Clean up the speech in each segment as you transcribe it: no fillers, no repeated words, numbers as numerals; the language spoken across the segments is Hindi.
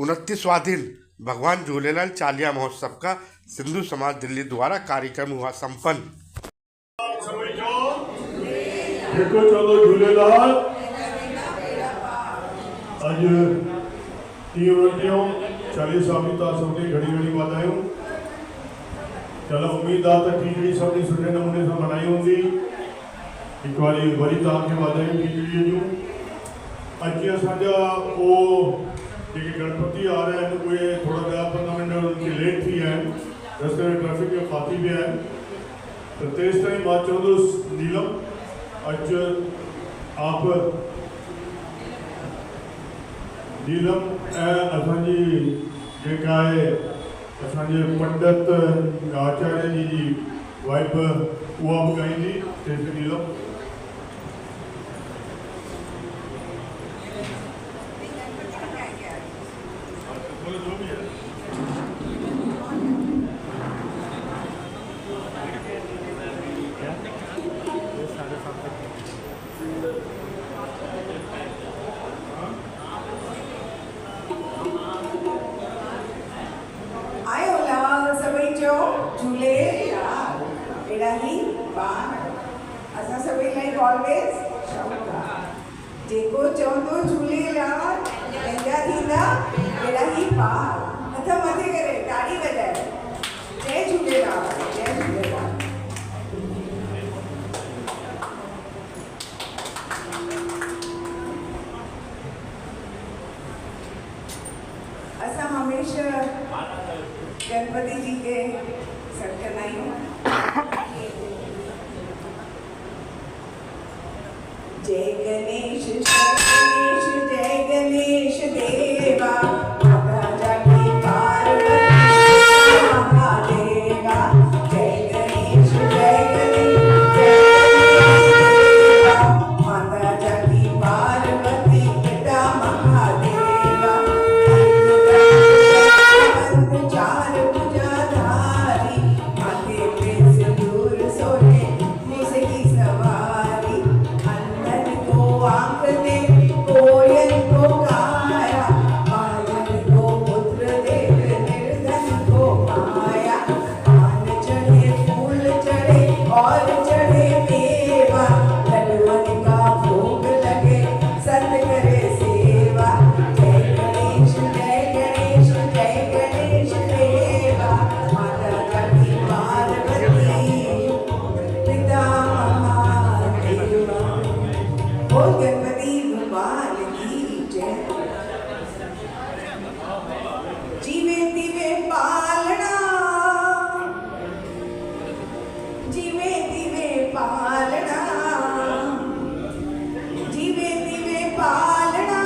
29वां दिन भगवान झूलेलाल चालीहा महोत्सव का सिंधु समाज दिल्ली द्वारा कार्यक्रम हुआ संपन्न। देखो चलो झूलेलाल अज टी वटियों 40 साल सबने घड़ी घड़ी वाधायूं। चलो उम्मीद आ टीजड़ी सबने सुठे नमूने से मनाई होंगी। एक बार वरी तक वाधायूं टीजड़ी जूं। अज असांजा वो गणपति आ रहा है उहे थोड़ा 10-15 मिनट लेट थी है, रस्ते में ट्रैफिक में फाती भी है। तो तेज ताईं मां चवंदुसि नीलम अज आप नीलम असांजी जेका है असांजे पंडित आचार्य जी वाइफ उहा बि ॻाईंदी। तेज नीलम जेको चवंदो झूलेलाल पंहिंजा थींदा अहिड़ा ई पार। हथ मथे करे ताड़ी वॼाए जय झूलेलाल जय झूलेलाल। असां हमेशा गणपति जी के सॾु कंदा आहियूं। जय गणेश जय गणेश देवा माता जाकी पार्वती महादेवा। जय गणेश देवा माता जाकी पार्वती पिता महादेवा। चार भुजाधारी माथे पे सिंदूर सोहे मुझकी सवारी। आंगने कोयल को गाया बालन को पुत्र देव निर्धन को पाया। पान चढ़े फूल चढ़े और चढ़े मेवा लड्डुअन का भोग लगे सत करे सेवा। जय गणेश देवा माता जाकी पार्वती पिता महादेवा। बोल गणपति भगवान की जय। जीवे दिवे पालना जीवे दिवे पालना जीवे दिवे पालना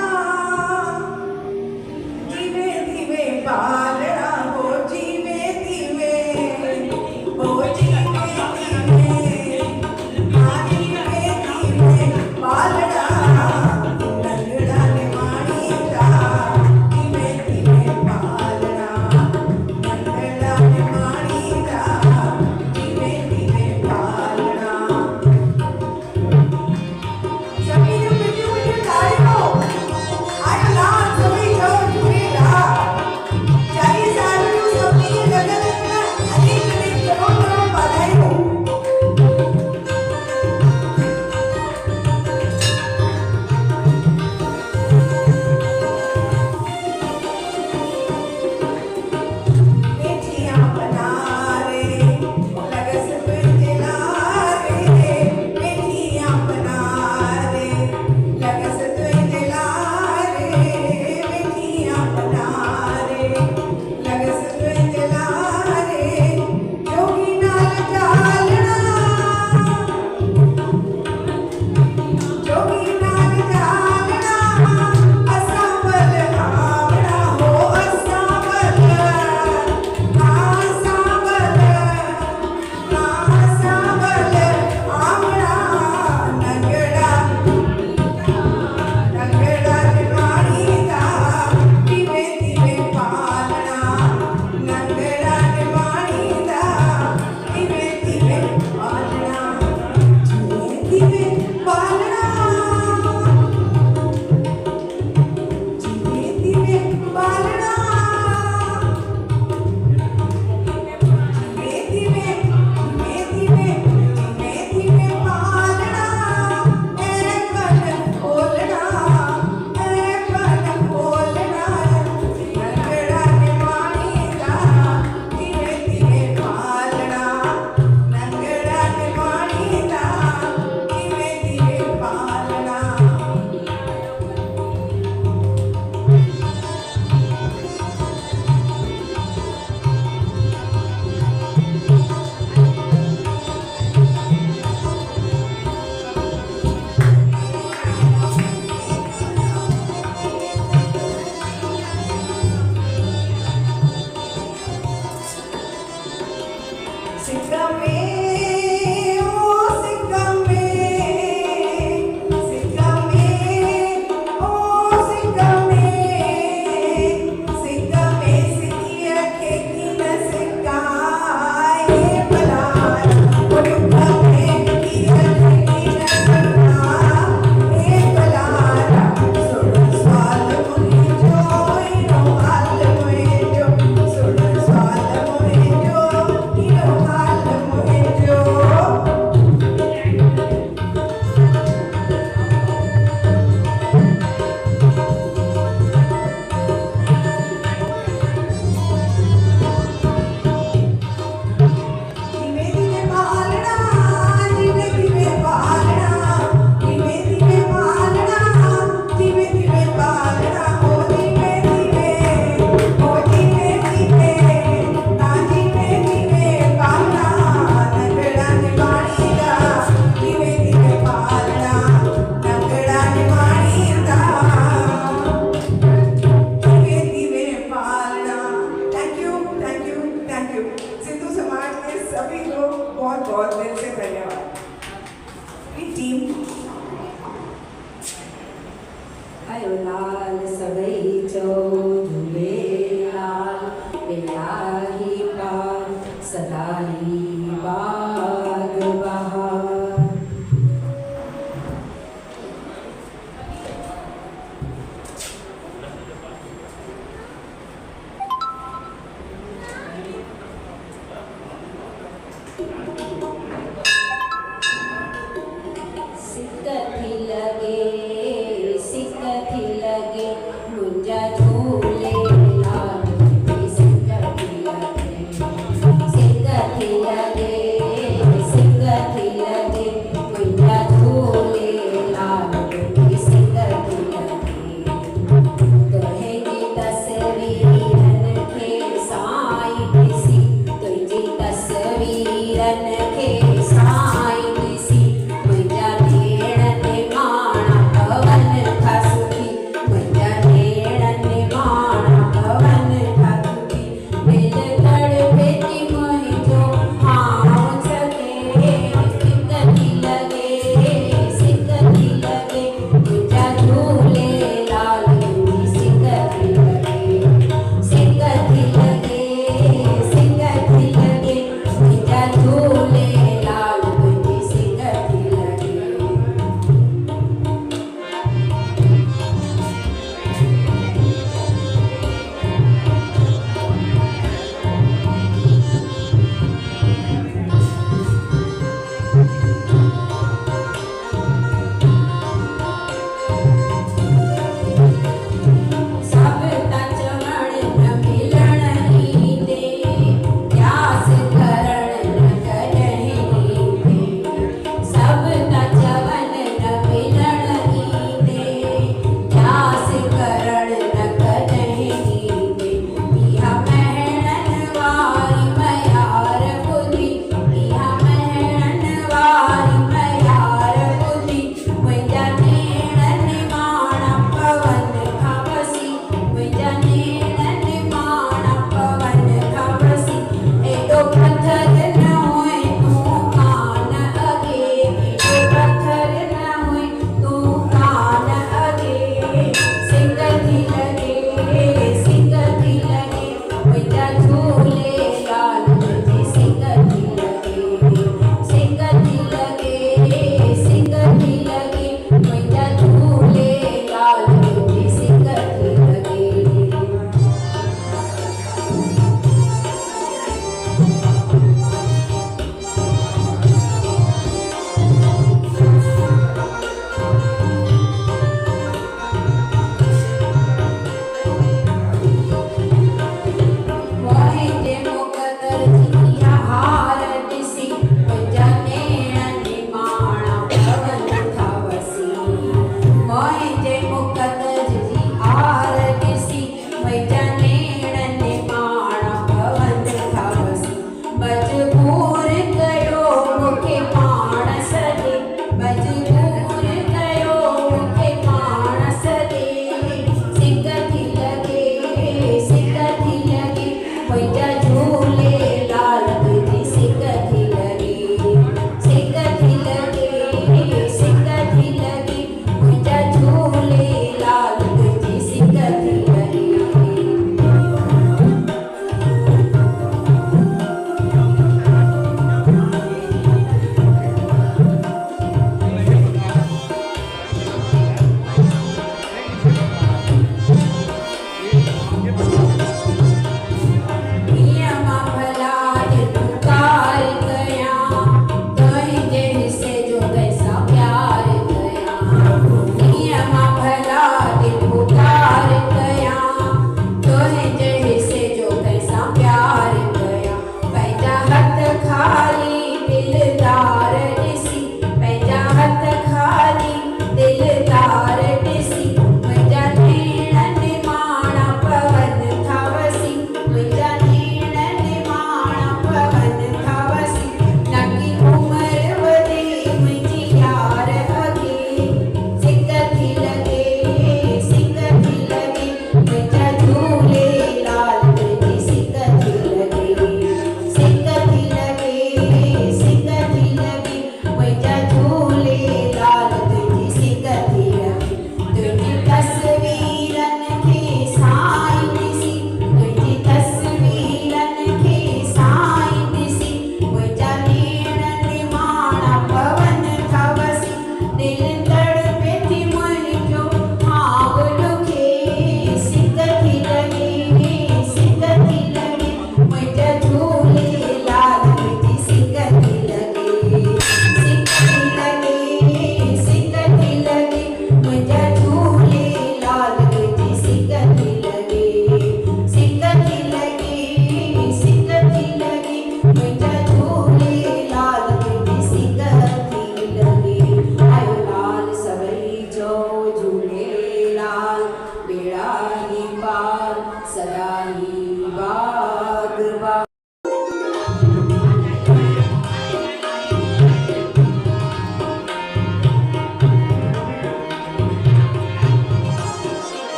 जीवे दिवे पालना हो जीवे दिवे हो जीवे दिवे जीवे दिवे पालना।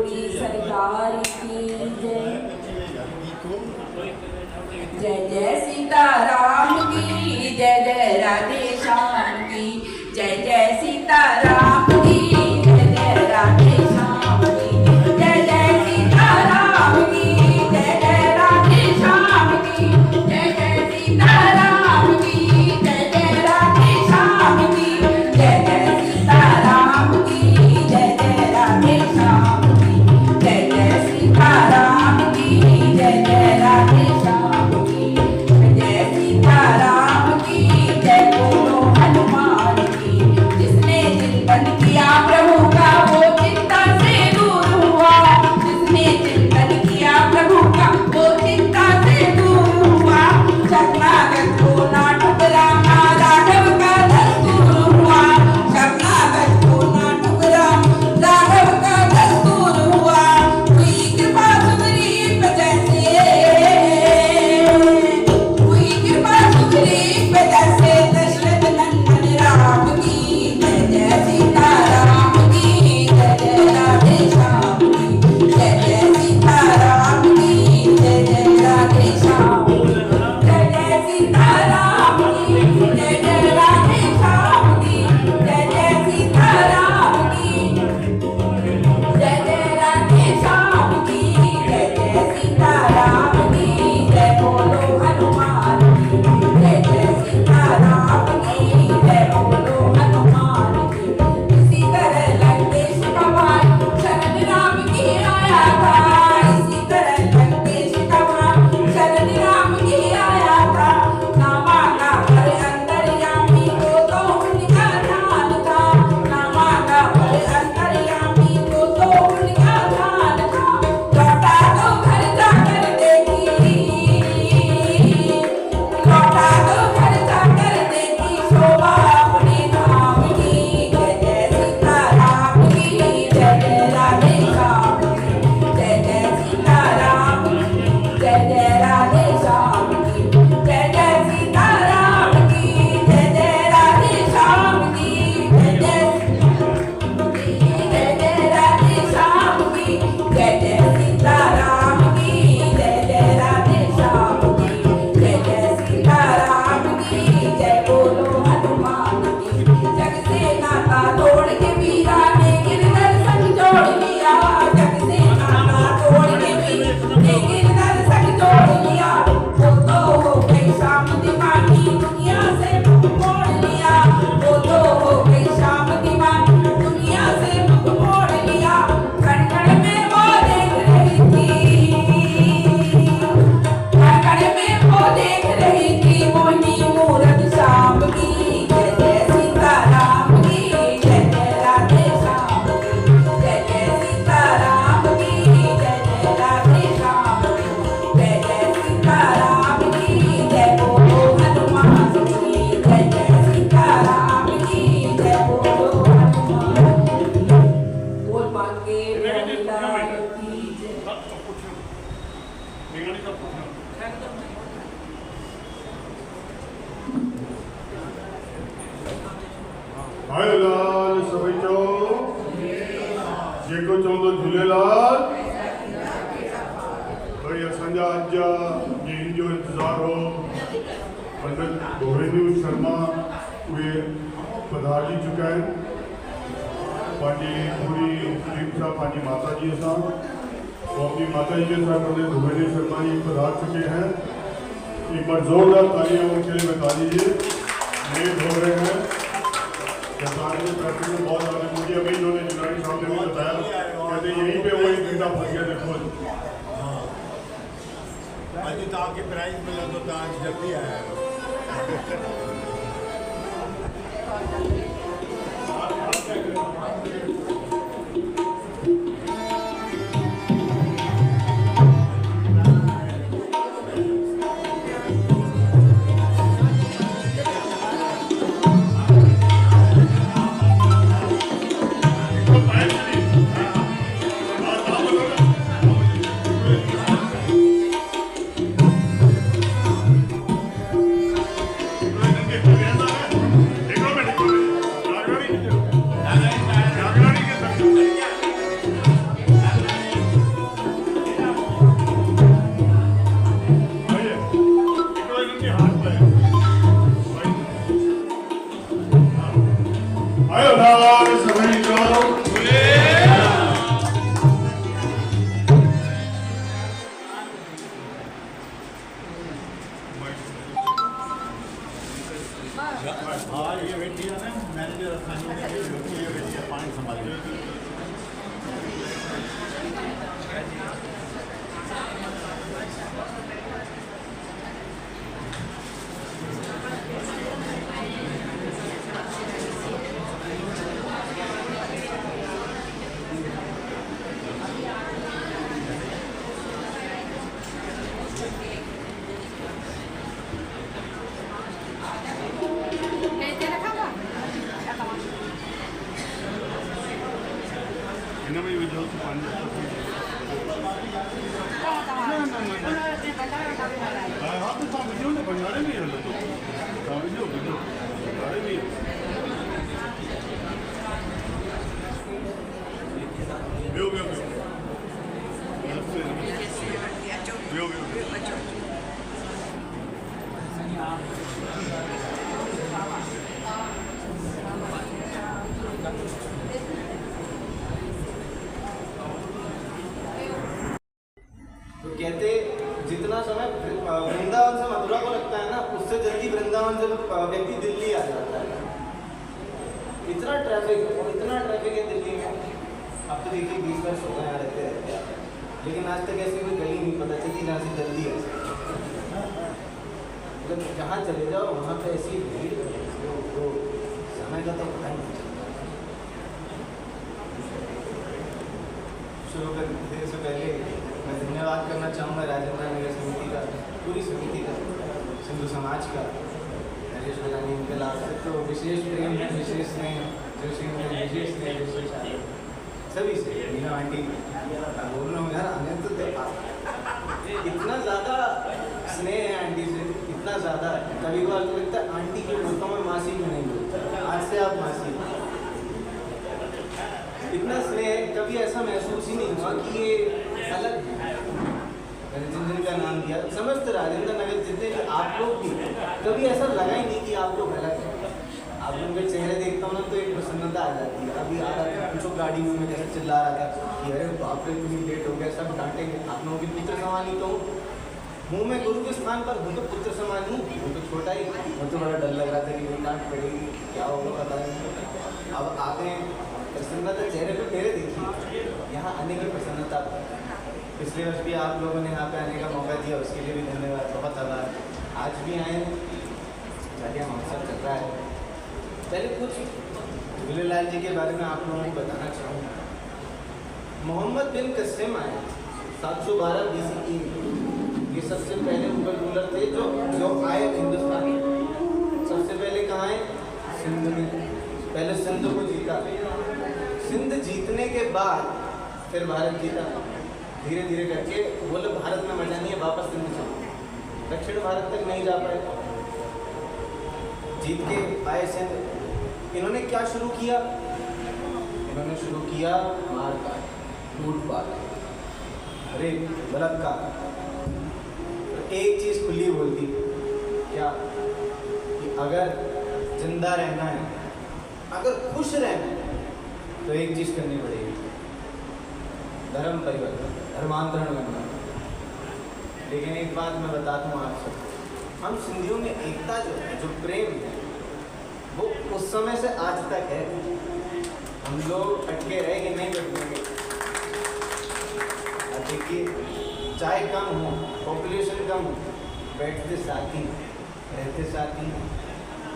मोदी सरकार की जय। जय जय सीताराम की जय जय राधे श्याम की जय जय सीताराम की जय जय राधे श्याम की जय जय सीताराम की जय जय राधे श्याम की जय जय सीताराम की जय जय राधे श्याम की जय जय सीताराम की जय जय राधे श्याम की जय जय सीताराम की जय जय राधे श्याम की जय सीताराम की जय बोलो हनुमान की। जिसने चिंतन किया प्रभु का वो चिंता से दूर हुआ। जिसने चिंतन किया प्रभु का वो चिंता से दूर हुआ। शरणागत को ना ठुकराना राघव का दस्तूर हुआ। शरणागत को ना ठुकराना राघव का दस्तूर हुआ। हुई कृपा सुग्रीव जैसे हुई कृपा सुग्रीव जैसे दशरथ नंदन राम की जय जय सीताराम की जय जय राधे श्याम की जय जय सीताराम की जय जय राधे श्याम की जय जय सीताराम की जय जय राधे श्याम की जय जय सीताराम की जय जय राधे श्याम की जय जय सीताराम की जय बोलो हनुमान की जय जय सीताराम की जय बोलो हनुमान की। इसी तरह लंकेश भगवान शरण राम की आया था। इसी तरह लंकेश भगवान शरण राम की आया था। ना मांगा पर अंतर्यामी को तो उनका ध्यान था। ना मांगा पर अंतर्यामी को तो उनका ध्यान था। लौटा दो घर जाकर देखी लौटा दो घर जाकर देखी शोभा अपने धाम की जय जय सीताराम की जय जय राधे श्याम की जय जय सीताराम की जय जय राधे श्याम की जय जय सीताराम की जय जय राधे श्याम की जय जय राधे श्याम की जय जय सीताराम की जय जय राधे श्याम की जय जय सीताराम की जय बोलो हनुमान की। जग से नाता तोड़ के वीरा ने गिरधर संग जोड़ लिया। जग से नाता तोड़ के वीरा ने गिरधर संग जोड़ लिया। वो तो हो गई शाम दीवानी दुनिया से मुख मोड़ लिया। वो तो हो गई शाम दीवानी दुनिया से मुख मोड़ लिया। कण कण में वो देख रही थी कण कण में वो देख रही थी मोहिनी मूरत श्याम की जय जय सीताराम की जय जय राधे श्याम की जय जय सीताराम की जय जय राधे श्याम की जय जय सीताराम की जय बोलो हनुमान की जय जय सीताराम की जय बोलो हनुमान की। बोल मांगे बिहारी की जय। हाय लाल सभई चओ जेको चवंदो झूलेलाल। भई असांजा अॼु जा जंहिं जो इंतज़ारु हो पंडित गोविंद शर्मा उहे पधारी चुका आहिनि पंहिंजी पूरी टीम सां पंहिंजी माता जी सां। वो अपनी माता जी के साथ पंडित गोविंद शर्मा जी पधार चुके हैं। एक बार जोरदार तालियां उनके लिए बता दीजिए। लेट हो रहे हैं में बहुत ज़्यादा मुझे अभी इन्होंने जुलाई साहब ने भी बताया कहते यहीं पे वो एक घंटा फंस गया। देखो अभी तो आपके प्राइज मिला तो आज जल्दी आया। तो कहते जितना समय वृंदावन से मथुरा को लगता है ना, उससे जल्दी वृंदावन से व्यक्ति दिल्ली आ जाता है। इतना ट्रैफिक है दिल्ली में। अब तो देखिए 20 वर्ष हो गए यहाँ रहते हैं, लेकिन आज तक ऐसी कोई गली नहीं पता चलती जहाँ से जल्दी आ सकती। मतलब जहाँ चले जाओ वहाँ पे ऐसी भीड़ तो समय का तो पता नहीं चलता। शुरू करने से पहले मैं धन्यवाद करना चाहूँगा राजेंद्र नगर समिति का, पूरी समिति का, सिंधु समाज का, नरेश बेलानी इनकलाब से तो विशेष प्रेम है, विशेष स्नेह, जोशी में विशेष स्नेह, विशेष आदर सभी से। मीना आंटी बोल रहा हूँ यार, आने तो देखा इतना ज़्यादा स्नेह है आंटी से, इतना ज़्यादा। कभी बार तो लगता है आंटी के बोलता हूँ मैं, मासी को नहीं बोलता, आज से आप मासी। इतना स्नेह, कभी ऐसा महसूस ही नहीं हुआ कि ये अलग है। मैंने जिन जिन का नाम दिया, समस्त राजेंद्र नगर जितने भी आप लोग भी, कभी ऐसा लगा ही नहीं कि आप लोग अलग हैं। आप लोगों के चेहरे देखता हूँ ना तो एक प्रसन्नता आ जाती है। अभी आ रहा था कुछ गाड़ी में, मैं कैसे चिल्ला रहा था कि अरे बाप रे इतनी लेट हो गया, सब डांटेंगे। आप लोगों की पुत्र समान ही तो हूँ मैं, गुरु के स्थान पर हूँ तो पुत्र समान हूँ। वो तो छोटा ही, वो तो बड़ा डर लग रहा था कि वो डांट पड़ेगी, क्या होगा पता नहीं। अब आते हैं, प्रसन्नता चेहरे पर मेरे देखिए, यहाँ आने की प्रसन्नता। पिछले वर्ष भी आप लोगों ने यहाँ पे आने का मौका दिया, उसके लिए भी धन्यवाद, बहुत आभार। आज भी आए, चालिया महोत्सव चल रहा है। पहले कुछ झूलेलाल जी के बारे में आप लोगों को बताना चाहूँगा। मोहम्मद बिन कस्सिम आए 712 BCE में। ये सबसे पहले मुगल रूलर थे जो आए हिंदुस्तान में। सबसे पहले कहाँ आए? सिंध में। पहले सिंध को जीता, सिंध जीतने के बाद फिर भारत जीता। धीरे धीरे करके बोले भारत में मजा नहीं है, वापस सिंध चलो। दक्षिण भारत तक नहीं जा पाए, जीत के आए सिंध। इन्होंने क्या शुरू किया? इन्होंने शुरू किया मारकाट, लूटपाट, रेप, बलात्कार। तो एक चीज़ खुली बोलती, क्या? कि अगर जिंदा रहना है, अगर खुश रहना है, तो एक चीज़ करनी पड़ेगी, धर्म परिवर्तन, धर्मांतरण करना। लेकिन एक बात मैं बता दूँ आप सबको, हम सिंधियों में एकता जो प्रेम है, वो उस समय से आज तक है। हम लोग अटके रहे कि नहीं अटकेंगे। अब देखिए, चाहे कम हो, पॉपुलेशन कम हो, बैठते साथ ही, रहते साथ ही,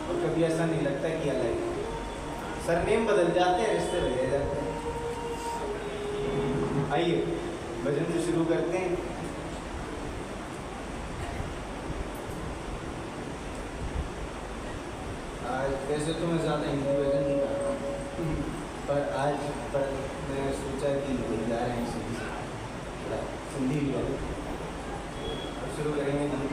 और कभी ऐसा नहीं लगता कि अलग है। सरनेम बदल जाते हैं, रिश्ते बदल जाते हैं। आइए भजन से शुरू करते हैं। आज वैसे तो मैं ज़्यादा हिंदी भजन नहीं कर रहा हूँ, पर मैं सोचा कि जा रहे हैं सिंधी भी है, शुरू करेंगे हम।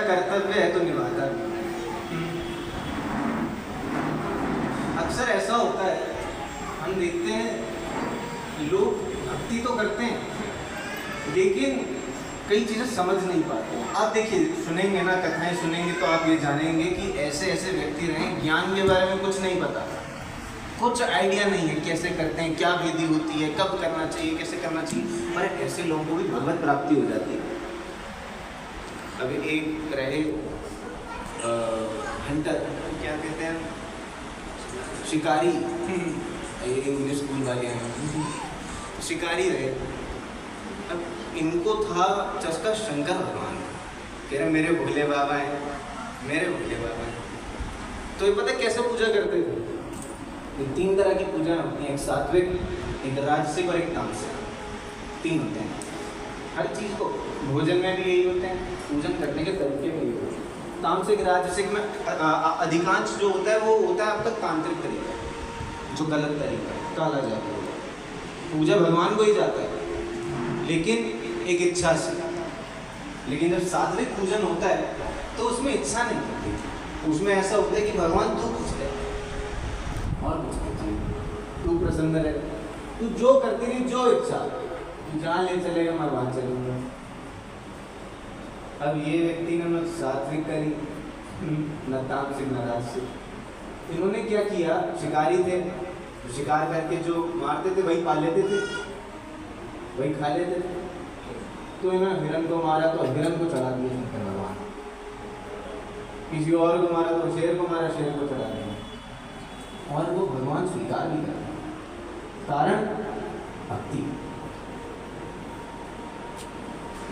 कर्तव्य है तो निभाता भी। अक्सर ऐसा होता है, हम देखते हैं लोग भक्ति तो करते हैं लेकिन कई चीज़ें समझ नहीं पाते। आप देखिए, सुनेंगे ना, कथाएं सुनेंगे तो आप ये जानेंगे कि ऐसे ऐसे व्यक्ति रहे, ज्ञान के बारे में कुछ नहीं पता, कुछ आइडिया नहीं है कैसे करते हैं, क्या विधि होती है, कब करना चाहिए, कैसे करना चाहिए, पर ऐसे लोगों को भी भगवत प्राप्ति हो जाती है। अभी एक रहे हंटर, क्या कहते हैं, शिकारी, ये इंग्लिश स्कूल वाले हैं, शिकारी रहे। अब इनको था चस्का शंकर भगवान, कह रहे मेरे भोले बाबा हैं, मेरे भोले बाबा हैं। तो ये पता कैसे पूजा करते थे? ये 3 तरह की पूजा होती हैं, एक सात्विक, एक राजसिक और एक तामसिक, 3 होते हैं। हर चीज़ को, भोजन में भी यही होते हैं, पूजन करने के तरीके में यही होते हैं। तामसिक राजसिक में अधिकांश जो होता है वो होता है आपका तांत्रिक तरीका, जो गलत तरीका है, काला जाता है। पूजा भगवान को ही जाता है लेकिन एक इच्छा से। लेकिन जब सात्विक पूजन होता है तो उसमें इच्छा नहीं होती, उसमें ऐसा होता है कि भगवान तू खुश रहे और कुछ नहीं, तू प्रसन्न रहे, तू जो करती रही, जो इच्छा, तू जहाँ ले चलेगा मैं वहाँ चलूँगा। अब ये व्यक्ति ने न सात्विक करी, न तामसिक, न राजसिक। इन्होंने क्या किया, शिकारी थे, शिकार करके जो मारते थे वही पा लेते थे, वही खा लेते थे। तो इन्होंने हिरण को मारा तो हिरण को चढ़ा दिया शंकर भगवान, किसी और को मारा तो शेर को मारा, शेर को चढ़ा दिया, और वो भगवान स्वीकार भी कर। कारण भक्ति।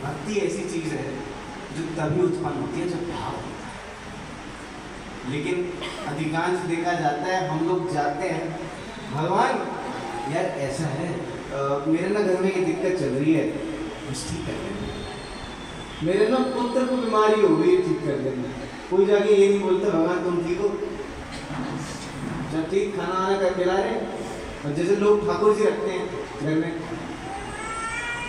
भक्ति ऐसी चीज है जो तभी उत्पन्न होती है जब भाव होता है। लेकिन अधिकांश देखा जाता है, हम लोग जाते हैं, भगवान यार ऐसा है, मेरे ना घर में ये दिक्कत चल रही है, कुछ ठीक कर देना, मेरे ना पुत्र को बीमारी हो गई, ठीक कर देना। कोई जाके ये नहीं बोलता भगवान तुम ठीक हो, जब ठीक खाना आना कर खिला रहे। और जैसे लोग ठाकुर जी रखते हैं घर में,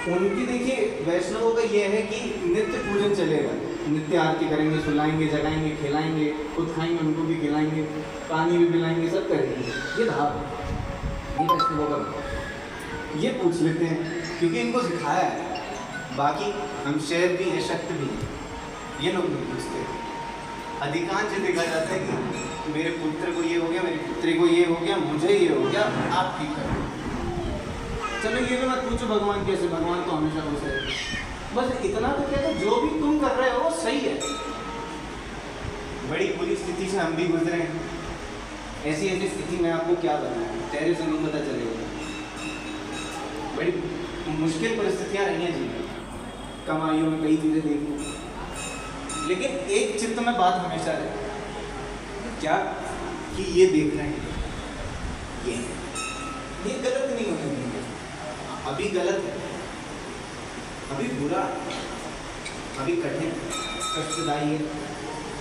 उनकी देखिए वैष्णवों का ये है कि नित्य पूजन चलेगा, नित्य आरती करेंगे, सुलाएंगे, जगाएंगे, खिलाएंगे, खुद खाएंगे, उनको भी खिलाएंगे, पानी भी पिलाएंगे, सब करेंगे। ये भाव, ये वैष्णवों का भाव। ये पूछ लेते हैं क्योंकि इनको सिखाया है। बाकी हम शेर भी है, शक्त भी है, ये लोग नहीं पूछते। अधिकांश देखा जाता है कि मेरे पुत्र को ये हो गया, मेरी पुत्री को ये हो गया, मुझे ये हो गया, आप ठीक करो। चलो ये भी मत पूछो भगवान कैसे, भगवान तो हमेशा खुश है। बस इतना तो कहते जो भी तुम कर रहे हो वो सही है। बड़ी बुरी स्थिति से हम भी गुजरे हैं, ऐसी ऐसी स्थिति में आपको क्या बताएं, चेहरे से नहीं पता चलेगा। बड़ी मुश्किल परिस्थितियाँ रही हैं जीवन, कमाइयों में कई चीज़ें देखी, लेकिन एक चित्त में बात हमेशा रहे, क्या कि ये देख रहे हैं, ये गलत नहीं होने देंगे। अभी गलत है, अभी बुरा, अभी कठिन, कष्टदायी है,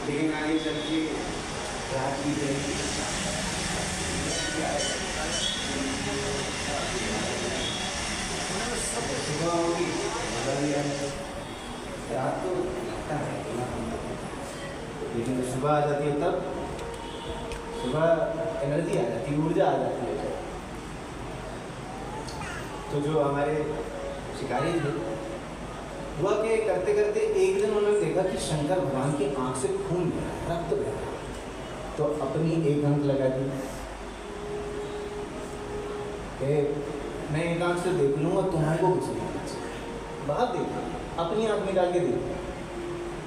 लेकिन आगे चल के रात की जाएगी। सुबह होगी, रात को लगता है, लेकिन सुबह आ जाती है तब सुबह एनर्जी आ जाती है, ऊर्जा आ जाती है। तो जो हमारे शिकारी थे, हुआ कि करते करते एक दिन उन्होंने देखा कि शंकर भगवान की आंख से खून बह रहा, रक्त बह रहा। तो अपनी एक आंख लगा दी, मैं एक आंख से देख लूँगा, तुम्हारे को कुछ नहीं होना चाहिए। बात देखा, अपनी आंख निकाल के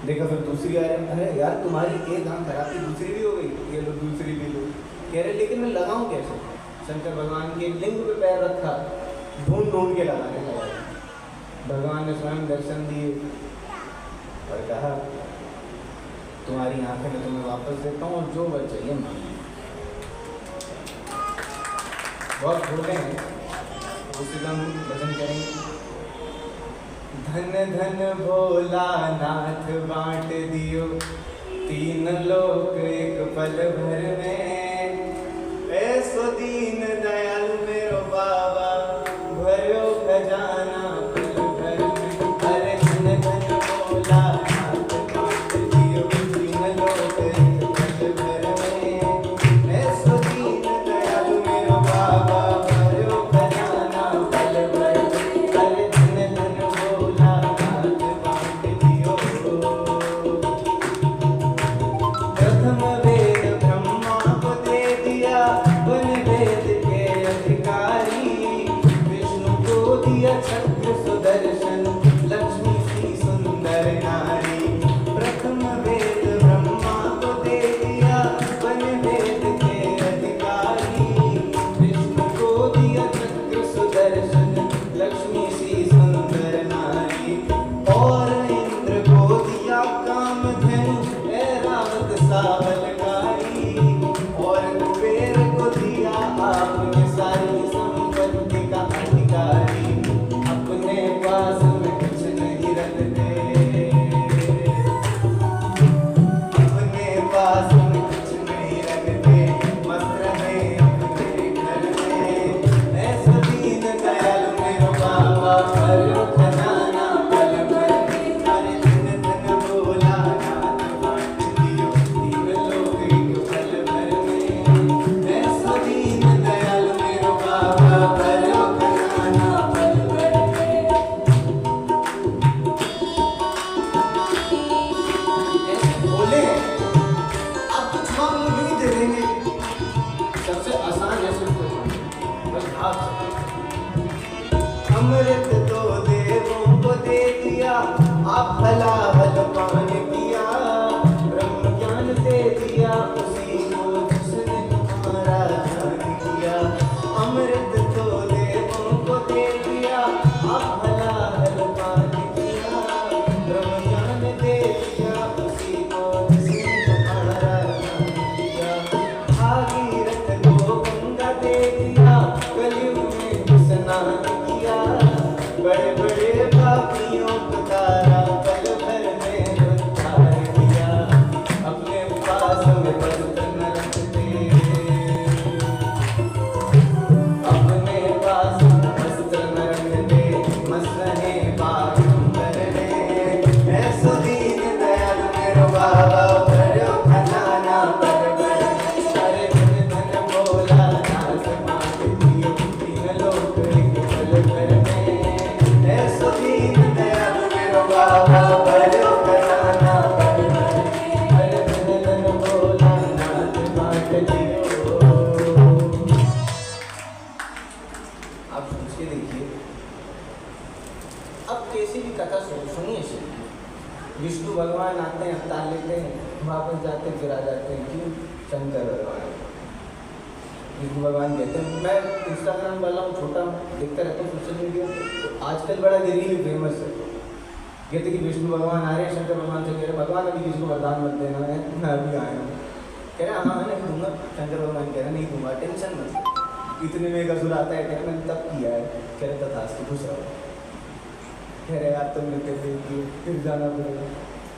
देखा, फिर दूसरी आ रही, अरे यार तुम्हारी एक आंख खराब थी, दूसरी भी हो गई, ये लो दूसरी भी लो। कह रहे लेकिन मैं लगाऊँ कैसे? शंकर भगवान के लिंग पे पैर रखा, ढूंढ के लगाने लगा। भगवान ने स्वयं दर्शन दिए और कहा तुम्हारी आंखें मैं तुम्हें वापस देता हूँ और जो बच चाहिए मांगे। बहुत छोटे हैं, उसी हम भजन करेंगे। धन धन भोला नाथ बांट दियो, 3 लोक एक पल भर में। ऐसो दीन दयाल मेरो बाबा, भरो खजाना पल भर में। अरे धन धन भोला नाथ बांट दियो, सावलकारी और कुबेर को दिया आपने सारी संपत्ति का अधिकारी। अपने पास में कुछ नहीं रखते, अपने पास में कुछ नहीं रखते, मस्त रहे अपने घर में। ऐसा दीन दयाल मेरो बाबा करो खजाना पल भर में। हर दिन धन बोला नाथ बांट दियो, दीन लोग एक पल भर में। ऐसा दीन दयाल मेरो बाबा करो खजाना पल भर में। ऐसे बोले आप कुछ मांग यूं ही दे देंगे। सबसे आसान है सिर्फ बस भाग सकते। अमृत तो देवों को दे दिया, आप भला भल पान किया। ब्रह्म ज्ञान दे दिया उसी को जिसने तुम्हारा ध्यान किया। अमृत तो देवों को दे दिया, आप भला भल पान किया। ब्रह्म ज्ञान दे दिया उसी को जिसने तुम्हारा ध्यान किया। भागीरथ को गंगा दे दिया, कलयुग में स्नान किया। बड़े बड़े पापियों को तारा पल भर में उद्धार किया। अपने पास में वस्त्र न रखते, अपने पास में वस्त्र न रखते, मस्त रहे बागंबर में। ऐसो दीन दयाल मेरो बाबा भरो खजाना पल भर में। हर दिन धन बोला नाथ बांट दियो, दीन लोग एक पल भर में। ऐसो दीन दयाल मेरो बाबा भरो खजाना पल भर में। हर दिन धन बोला नाथ बांट दियो। आप सोच के देखिए, अब कैसी भी कथा सुनिए। विष्णु भगवान आते हैं, अवतार लेते हैं, वापस जाते हैं, फिर आ जाते हैं। क्यों? शंकर भगवान। विष्णु भगवान कहते हैं, मैं इंस्टाग्राम वाला हूँ, छोटा हूँ, देखता रहता हूँ सोशल मीडिया। तो आजकल बड़ा गिरी फेमस है। कहते कि विष्णु भगवान आ रहे हैं, शंकर भगवान से कह रहे भगवान अभी किसी को वरदान मत देना है, मैं अभी आया हूँ। कह रहे हाँ नहीं दूंगा। शंकर भगवान कह रहे नहीं दूंगा, टेंशन मत। इतने में एक असुर आता है, कह रहे मैंने तब किया है। कह रहे तथास्तु, खुश रहो। कह रहे यार तुम मिलते थे, फिर जाना पड़ेगा।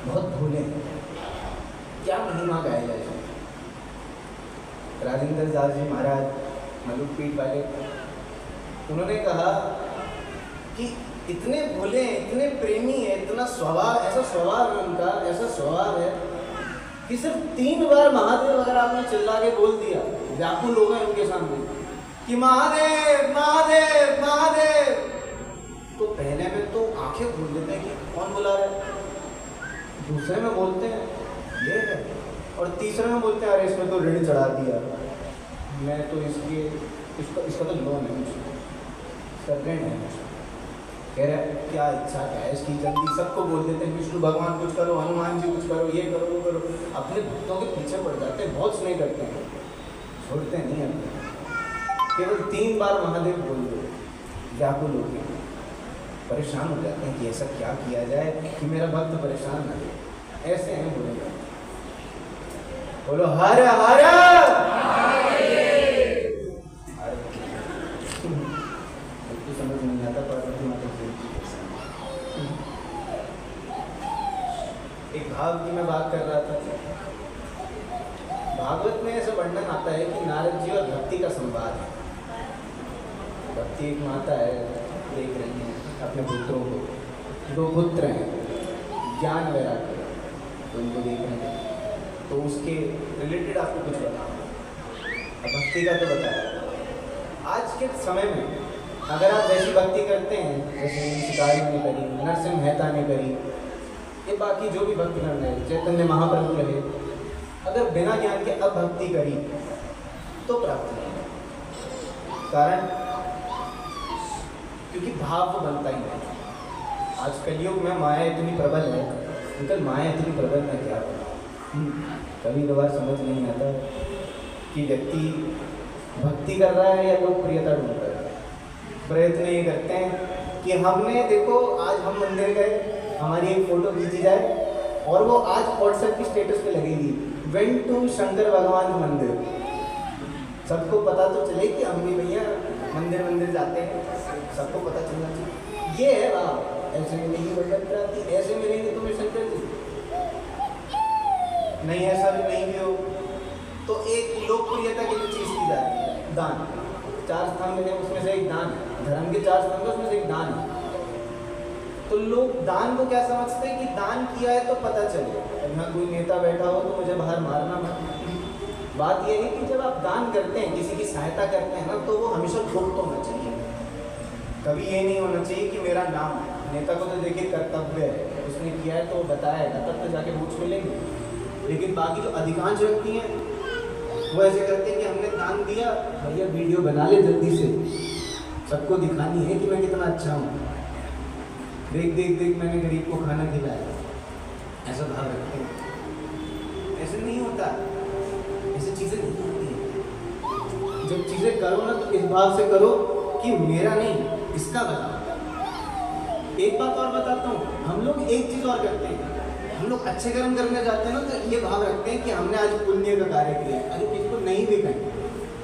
बहुत भोले हैं, क्या महिमा गाया जाए। राजेंद्र दास जी महाराज मलुक पीठ वाले, उन्होंने कहा कि इतने भोले हैं, इतने प्रेमी हैं, इतना स्वभाव, ऐसा स्वभाव है उनका, ऐसा स्वभाव है कि सिर्फ 3 बार महादेव अगर आपने चिल्ला के बोल दिया, व्याकुल हो गए उनके सामने कि महादेव महादेव महादेव, तो पहले में तो आंखें खोल लेते हैं कि कौन बुला रहा है। दूसरे में बोलते हैं ये है, और तीसरे में बोलते हैं अरे इसमें तो ऋण चढ़ा दिया, मैं तो इसका तो लोन है मुझे, इसका ऋण है मुझे। कह रहा है क्या इच्छा क्या है इसकी, जल्दी सबको बोल देते हैं विष्णु भगवान कुछ करो, हनुमान जी कुछ करो, ये करो वो करो। अपने भक्तों के पीछे पड़ जाते हैं, बहुत स्नेह करते हैं, छोड़ते नहीं अपने। केवल 3 बार महादेव बोल दो, व्याकुल हो गए, परेशान हो जाते हैं कि ऐसा क्या किया जाए कि मेरा भक्त परेशान ना हो। ऐसे हैं बोलेगा, बोलो हर हर तो समझ नहीं आता पार्वती माता की। एक भाव की मैं बात कर रहा था, भागवत में ऐसा वर्णन आता है कि नारद जी और भक्ति का संवाद है। भक्ति एक माता है, देख रही है अपने पुत्रों को, 2 पुत्र हैं, ज्ञान वैराग्य, तो उनको देख रहे हैं, तो उसके रिलेटेड आपको कुछ बताओ। अब भक्ति का तो बताया। आज के समय में अगर आप वैसी भक्ति करते हैं जैसे शिकारी ने करी, नरसिंह मेहता ने करी, ये बाकी जो भी भक्ति करने हैं, चैतन्य महाप्रभु रहे, अगर बिना ज्ञान के अब भक्ति करी तो प्राप्त नहीं है। कारण क्योंकि भाव वो बनता ही नहीं। आज कलयुग में माया इतनी प्रबल है, निकल माया इतनी प्रबल है क्या कभी कभार समझ नहीं आता कि व्यक्ति भक्ति कर रहा है या लोकप्रियता ढूंढ रहा है। प्रयत्न ये करते हैं कि हमने देखो आज हम मंदिर गए, हमारी एक फ़ोटो खींची जाए और वो आज व्हाट्सएप की स्टेटस पे लगेगी, वेंट टू शंकर भगवान मंदिर। सबको पता तो चले कि हम भी भैया मंदिर मंदिर जाते हैं, सबको पता चलना चाहिए। ये है बात, ऐसे मिलेंगे वल्लभ प्राप्ति, ऐसे मिलेंगे तुम्हें शंकर जी, नहीं ऐसा भी नहीं भी हो। तो एक लोकप्रियता की जो चीज़ की जाती है दान, 4 स्तंभ है उसमें से एक दान है, धर्म के 4 स्तंभ है उसमें से एक दान है। तो लोग दान को क्या समझते हैं कि दान किया है तो पता चले, यहाँ कोई नेता बैठा हो तो मुझे बाहर मारना मत। बात यह है कि जब आप दान करते हैं, किसी की सहायता करते हैं ना, तो वो हमेशा गुप्त होना चाहिए। कभी ये नहीं होना चाहिए कि मेरा नाम है। नेता को तो देखिए कर्तव्य है, उसने किया है तो बताया, तब तो जाके वोट्स मिलेंगे। लेकिन बाकी जो अधिकांश व्यक्ति हैं वो ऐसे करते हैं कि हमने दान दिया, भैया वीडियो बना ले जल्दी से, सबको दिखानी है कि मैं कितना अच्छा हूँ, देख देख देख मैंने गरीब को खाना खिलाया, ऐसा भाव रखते हैं। ऐसे नहीं होता, ऐसी चीज़ें नहीं होती हैं। जब चीज़ें करो ना तो इस भाव से करो कि मेरा नहीं, इसका बताओ। एक बात और बताता हूँ, हम लोग एक चीज़ और करते हैं, हम लोग अच्छे कर्म करने जाते हैं ना तो ये भाव रखते हैं कि हमने आज पुण्य का कार्य किया। अरे किसी को नहीं भी कहें,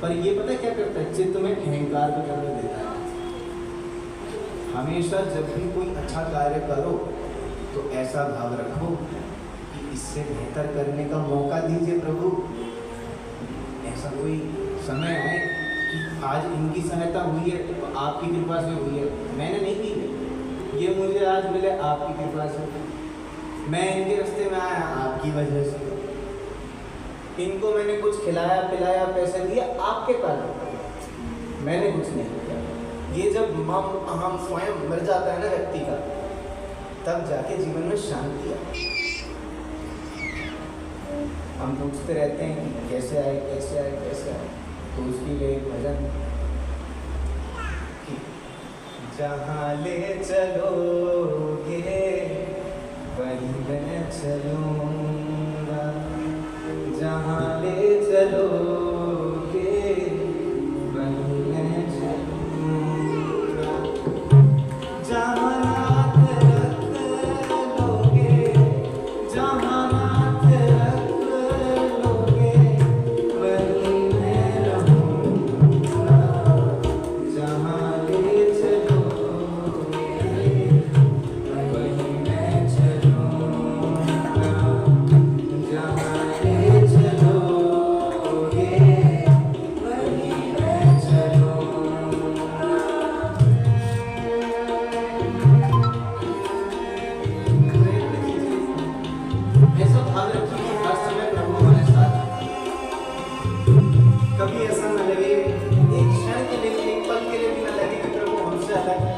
पर ये पता है क्या करता है, चित्त में अहंकार को करने देता है। हमेशा जब भी कोई अच्छा कार्य करो तो ऐसा भाव रखो कि इससे बेहतर करने का मौका दीजिए प्रभु। ऐसा कोई समय आए कि आज इनकी सहायता हुई है तो आपकी कृपा से हुई है, मैंने नहीं की है, ये मुझे आज मिले आपकी कृपा से, मैं इनके रास्ते में आया आपकी वजह से, इनको मैंने कुछ खिलाया पिलाया पैसे दिए आपके कारण, मैंने कुछ नहीं किया। ये जब हम स्वयं मर जाता है ना व्यक्ति का, तब जाके जीवन में शांति आती है। हम पूछते रहते हैं कि कैसे आए कैसे आए कैसे आए, तो उसके लिए एक भजन कि जहाँ ले चलोगे वहीं मैं चलूँगा, जहाँ ले चलोगे वहीं मैं चलूँगा, जहाँ नाथ रख लोगे, जहाँ नाथ रख लोगे वहीं मैं रहूँगा, जहाँ ले चलोगे वहीं मैं चलूँगा, जहाँ ले चलोगे वहीं मैं चलूँगा। ऐसा भाव रखिए कि हर समय प्रभु हमारे साथ हैं। कभी ऐसा न लगे, एक क्षण के लिए, एक पल के लिए भी न लगे कि प्रभु हमसे अलग है।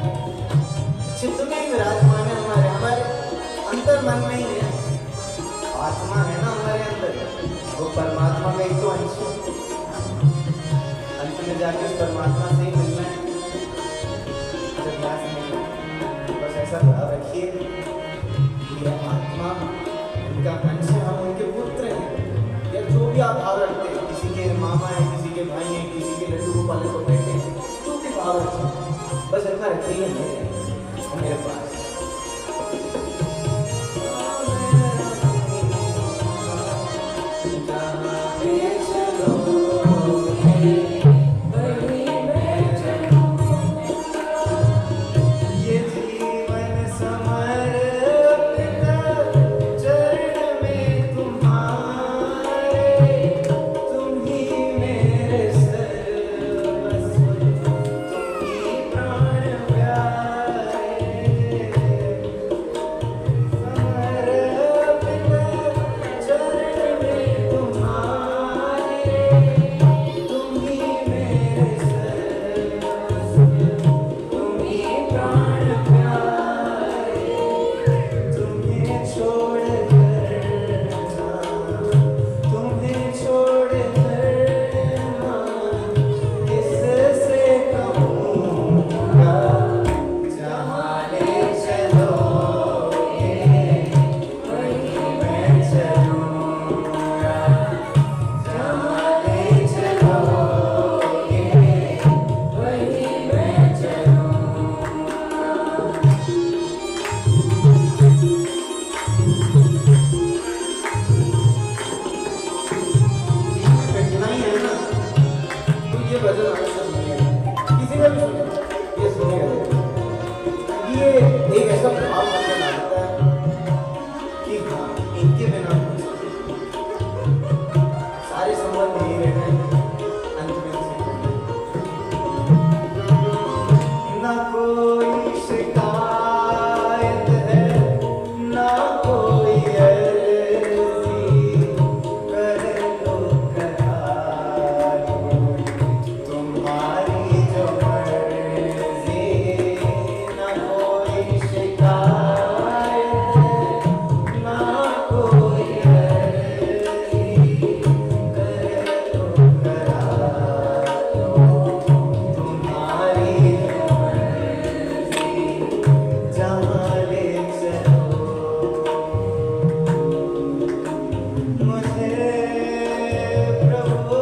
चित्त में ही विराजमान है, हमारे अंतर मन में ही है, आत्मा है ना हमारे अंदर, वो परमात्मा का ही तो अंश है। अंत में जाके उस परमात्मा से ही मिलना है, जब यहाँ से मिलना। बस ऐसा भाव रखिए कि हम आत्मा उनका अंश है, हम उनके पुत्र हैं, या जो भी आप भाव रखते हैं, किसी के मामा है, किसी के भाई हैं, किसी के लड्डू गोपाल को बेटे हैं, जो भी भाव रखें, बस इतना रखिए मेरे पास। ये जीवन समर्पित चरण में तुम्हारे, तुम ही मेरे सर्वस्व, तुम ही प्राण प्यारे, भजन आगे से सुनिएगा, किसी का भी सुनिएगा, ये सुनिएगा, ये एक ऐसा प्रभाव मन में डालता है कि हाँ इनके बिना सारे संबंध नहीं रह गए अंत में ना कोई शिकायत है ना कोई अर्जी कर लो करा लो तुम्हारी जो मर्जी ना कोई शिकायत है ना कोई अर्जी कर लो करा लो तुम्हारी जहाँ ले चलो मुझे प्रभु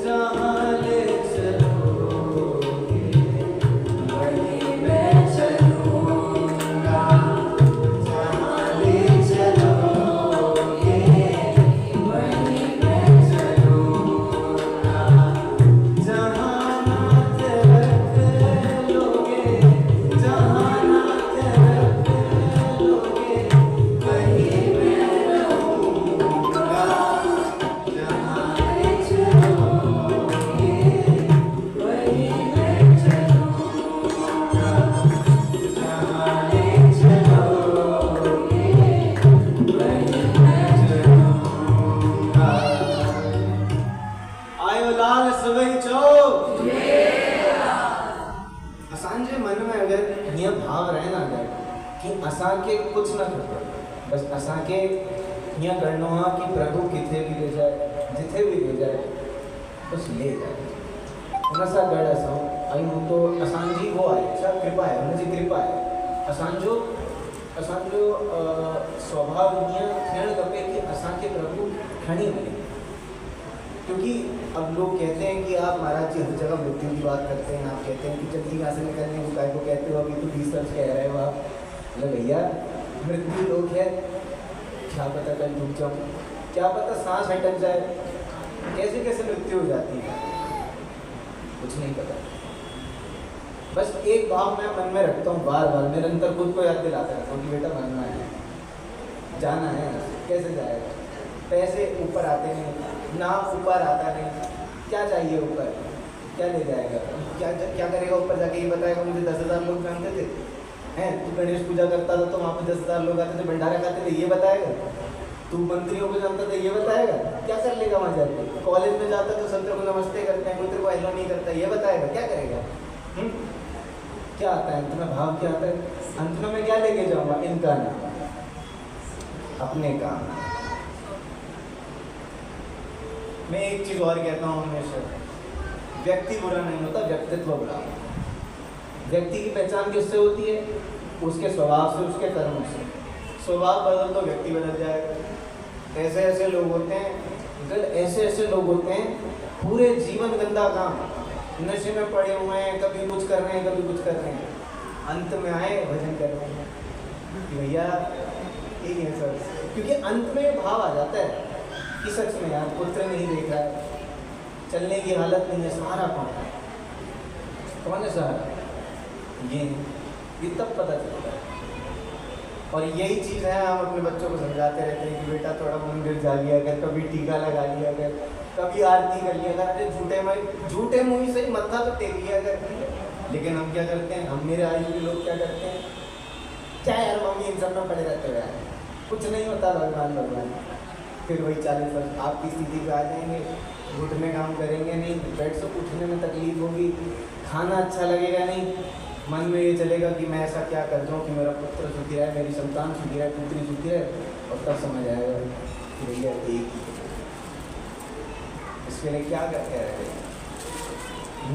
जहाँ ले चलोगे वहीं मैं चलूँगा जहाँ ले चलोगे वहीं मैं चलूँगा जहाँ नाथ रख लोगे जहाँ नाथ रख लोगे वहीं मैं रहूँगा जहाँ ले चलोगे वहीं मैं चलूँगा जहाँ ले चलोगे वहीं मैं चलूँगा। आयो लाल सवई चौक असांजे मन में अगर ये भाव रहे ना अगर कि असांखे कुछ न खपे बस असांखे हीअं करिणो आहे कि प्रभु किथे भी ले जाए जिथे भी ले जाए बस ले जाए हुन सां गॾु असां आहियूं तो असांजी वो आहे छा कृपा आहे हुनजी कृपा आहे असांजो स्वभाव हीअं थियणु खपे कि असांखे प्रभु खणी वञे। क्योंकि अब लोग कहते हैं कि आप महाराज जी हर जगह मृत्यु की बात करते हैं, आप कहते हैं कि जल्दी यहाँ से निकलने को काय को कहते हो, अभी तो रिसर्च कह रहे हो आप। मतलब भैया मृत्यु लोग है, क्या पता कल डूब जाऊँ, क्या पता सांस हटक जाए, कैसे कैसे मृत्यु हो जाती है कुछ नहीं पता। बस एक भाव मैं मन में रखता हूँ बार बार, निरंतर खुद को याद दिलाता रहता हूँ कि बेटा मरना है, जाना है, कैसे जाएगा, पैसे ऊपर आते नहीं, नाम ऊपर आता नहीं, क्या चाहिए ऊपर, क्या ले जाएगा, क्या करेगा ऊपर जाके, ये बताएगा मुझे 10,000 लोग जानते थे हैं, तू गणेश पूजा करता था तो वहाँ पे 10,000 लोग आते थे, भंडारा खाते थे, ये बताएगा, तू मंत्रियों को जानता था, ये बताएगा, क्या कर लेगा वहाँ जाके, कॉलेज में जाता तो सब तेरे को नमस्ते करते हैं, कोई तेरे को हेलो नहीं करता, ये बताएगा, क्या करेगा? क्या आता है अंत में, भाव क्या आता है अंत में, मैं क्या लेके जाऊँगा, इनका नाम, अपने काम। मैं एक चीज और कहता हूँ हमेशा, व्यक्ति बुरा नहीं होता, व्यक्तित्व बुरा होता। व्यक्ति की पहचान किससे होती है? उसके स्वभाव से, उसके कर्मों से। स्वभाव बदल तो व्यक्ति बदल जाएगा। ऐसे ऐसे लोग होते हैं, ऐसे लोग होते हैं पूरे जीवन गंदा काम, नशे में पड़े हुए हैं, कभी कुछ कर रहे हैं, कभी कुछ कर रहे हैं, अंत में आए भजन कर रहे हैं भैया, यही है सर। क्योंकि अंत में भाव आ जाता है कि सच में यार पुत्र नहीं देख रहा है, चलने की हालत नहीं है, सहारा कौन है सहारा? ये तब पता चलता है। और यही चीज़ है, हम अपने बच्चों को समझाते रहते हैं कि बेटा थोड़ा मंदिर जा लिया कर, कभी टीका लगा लिया कर, कभी आरती कर लिया कर, अरे झूठे मुँह से ही मत्था तो टेक लिया कर। लेकिन हम क्या करते हैं, हम मेरे आयु के लोग क्या करते हैं, क्या यार मम्मी इन सब में पड़े रहते हुए यार, कुछ नहीं होता, भगवान। फिर वही 40 वर्ष आपकी स्थिति पे आ जाएंगे, घुटने काम करेंगे नहीं, बेड से उठने में तकलीफ होगी, खाना अच्छा लगेगा नहीं, मन में ये चलेगा कि मैं ऐसा क्या कर दूँ कि मेरा पुत्र सुखी रहे, मेरी संतान सुखी रहे, पुत्री सुखी रहे, और तब समझ आएगा कि भैया एक ही, इसके लिए क्या करते रहे,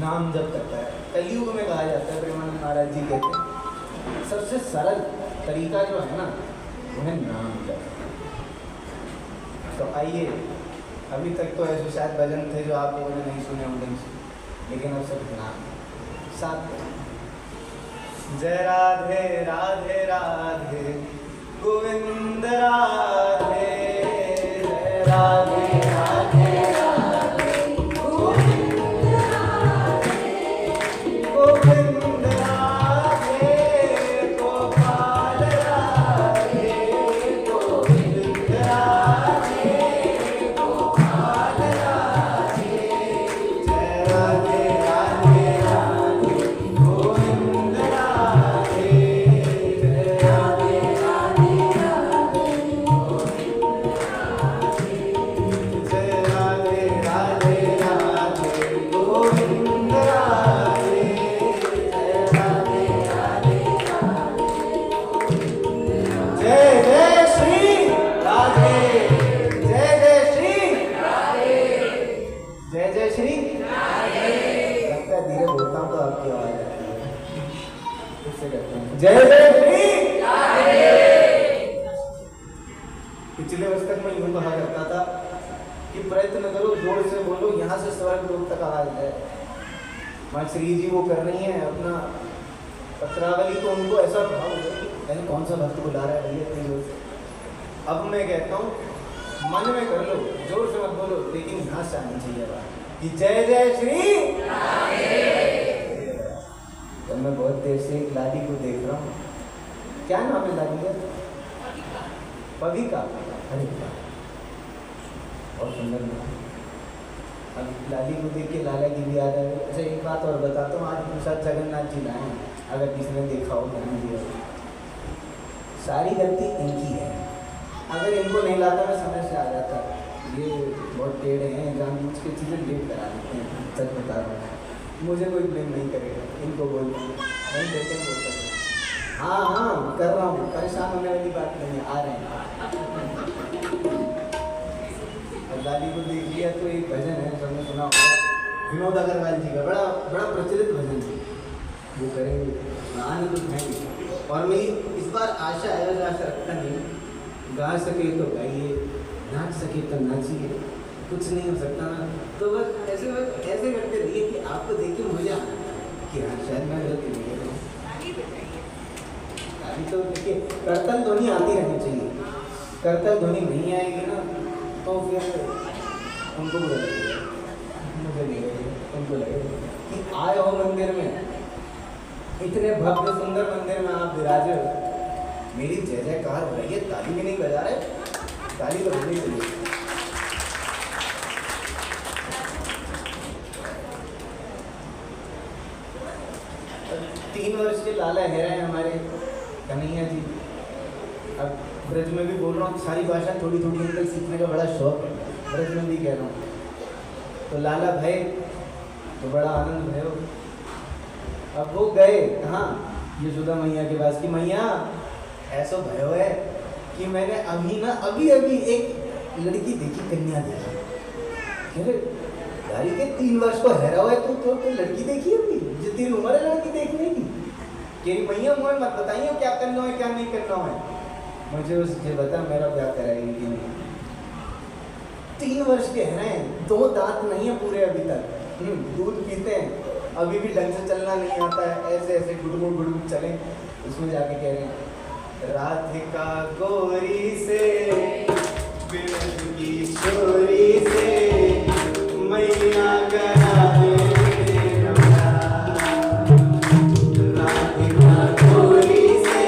नाम जप करता है। कलयुग में कहा जाता है, प्रेमानंद महाराज जी कहते हैं सबसे सरल तरीका जो है ना, उन्हें नाम जप। तो आइए, अभी तक तो ऐसे शायद भजन थे जो आप लोगों ने नहीं सुने होंगे, लेकिन अब सब नाम साथ जय राधे राधे राधे गोविंद राधे जय राधे राधे राधे गोविंद राधे गोविंद राधे गोपाल राधे गोविंद राधे गोपाल राधे जय राधे राधे राधे गोविंद राधे जय राधे राधे राधे जय राधे राधे राधे गोविंद राधे जय राधे राधे जय जय श्री राधे जय जय श्री राधे जय जय श्री राधे लगता है धीरे बोलता हूँ तो आपकी आवाज आती है इससे करते हैं जय जय श्री राधे पिछले वर्ष तक मैं यूं कहा करता था कि प्रयत्न करो जोर से बोलो यहाँ से स्वर्ग लोक तक आवाज है माँ श्री जी वो कर रही हैं अपना पत्रावली तो उनको ऐसा भाव हो गया कि यानी कौन सा भक्त बुला रहा है भैया इतनी जोर से अब मैं कहता हूँ मन में कर लो जोर से मत बोलो लेकिन यहाँ से आनी चाहिए बात कि जय जय श्री तो मैं बहुत देर से एक लाली को देख रहा हूँ क्या नाम है लाली का पविका अरे वाह, बहुत सुंदर नाम अब लाली को देख के लाला की भी याद है अच्छा एक बात और बताता हूँ आज प्रसाद जगन्नाथ जी लाए हैं अगर किसी ने देखा हो ध्यान दिया हो। सारी गलती इनकी है अगर इनको नहीं लाता मैं समय से आ जाता ये बहुत टेढ़े हैं जानबूझ के चीज़ें लेट करा देते हैं सच बता रहा हूँ मुझे कोई ब्लेम नहीं करेगा इनको बोल नहीं देते बोल सकते हाँ हाँ कर रहा हूँ परेशान होने वाली बात नहीं है आ रहे हैं और लाली को देख लिया तो एक भजन है सबने सुना होगा विनोद अग्रवाल जी का बड़ा बड़ा प्रचलित भजन है वो करेंगे गाने तो गाएंगे और मेरी इस बार आशा है वैसे आशा रखता नहीं गा सके तो गाइए नाच सके तो नाचिए कुछ नहीं हो सकता ना तो बस ऐसे करते रहिए कि आपको देख के मजा आए कि हाँ शायद मैं गलत नहीं है अभी तो देखिए करतल ध्वनि आती रहनी चाहिए करतल ध्वनि नहीं आएगी ना तो फिर उनको बुरा लगेगा मुझे नहीं लगेगा उनको लगेगा कि आए हो मंदिर में इतने भव्य सुंदर मंदिर में आप विराजे हो मेरी जय जयकार हो रही है ताली भी नहीं बजा रहे ताली तो बजनी चाहिए 3 वर्ष के लाला हेरा हैं हमारे कन्हैया जी अब ब्रज में भी बोल रहा हूँ सारी भाषा थोड़ी थोड़ी उनका सीखने का बड़ा शौक है ब्रज में भी कह रहा हूँ तो लाला भाई तो बड़ा आनंद भयो अब वो गए कहाँ यशोदा मैया के पास कि मैया ऐसा भयो है कि मैंने अभी एक लड़की देखी कन्या देखी गाड़ी के 3 वर्ष को हैरा हुआ है तो लड़की देखी अभी जितनी उम्र है लड़की देखने की कि मैया मुझे मत बताइए क्या करना है क्या नहीं करना है मुझे उससे बता मेरा क्या कराएगी कि नहीं 3 वर्ष के हैं 2 दांत नहीं है पूरे अभी तक दूध पीते हैं अभी भी ढंग से चलना नहीं आता है ऐसे गुड़गुड़ चले उसमें जाके कह रहे हैं राधिका गोरी से बिरज की छोरी से मैया करा दे राधिका गोरी से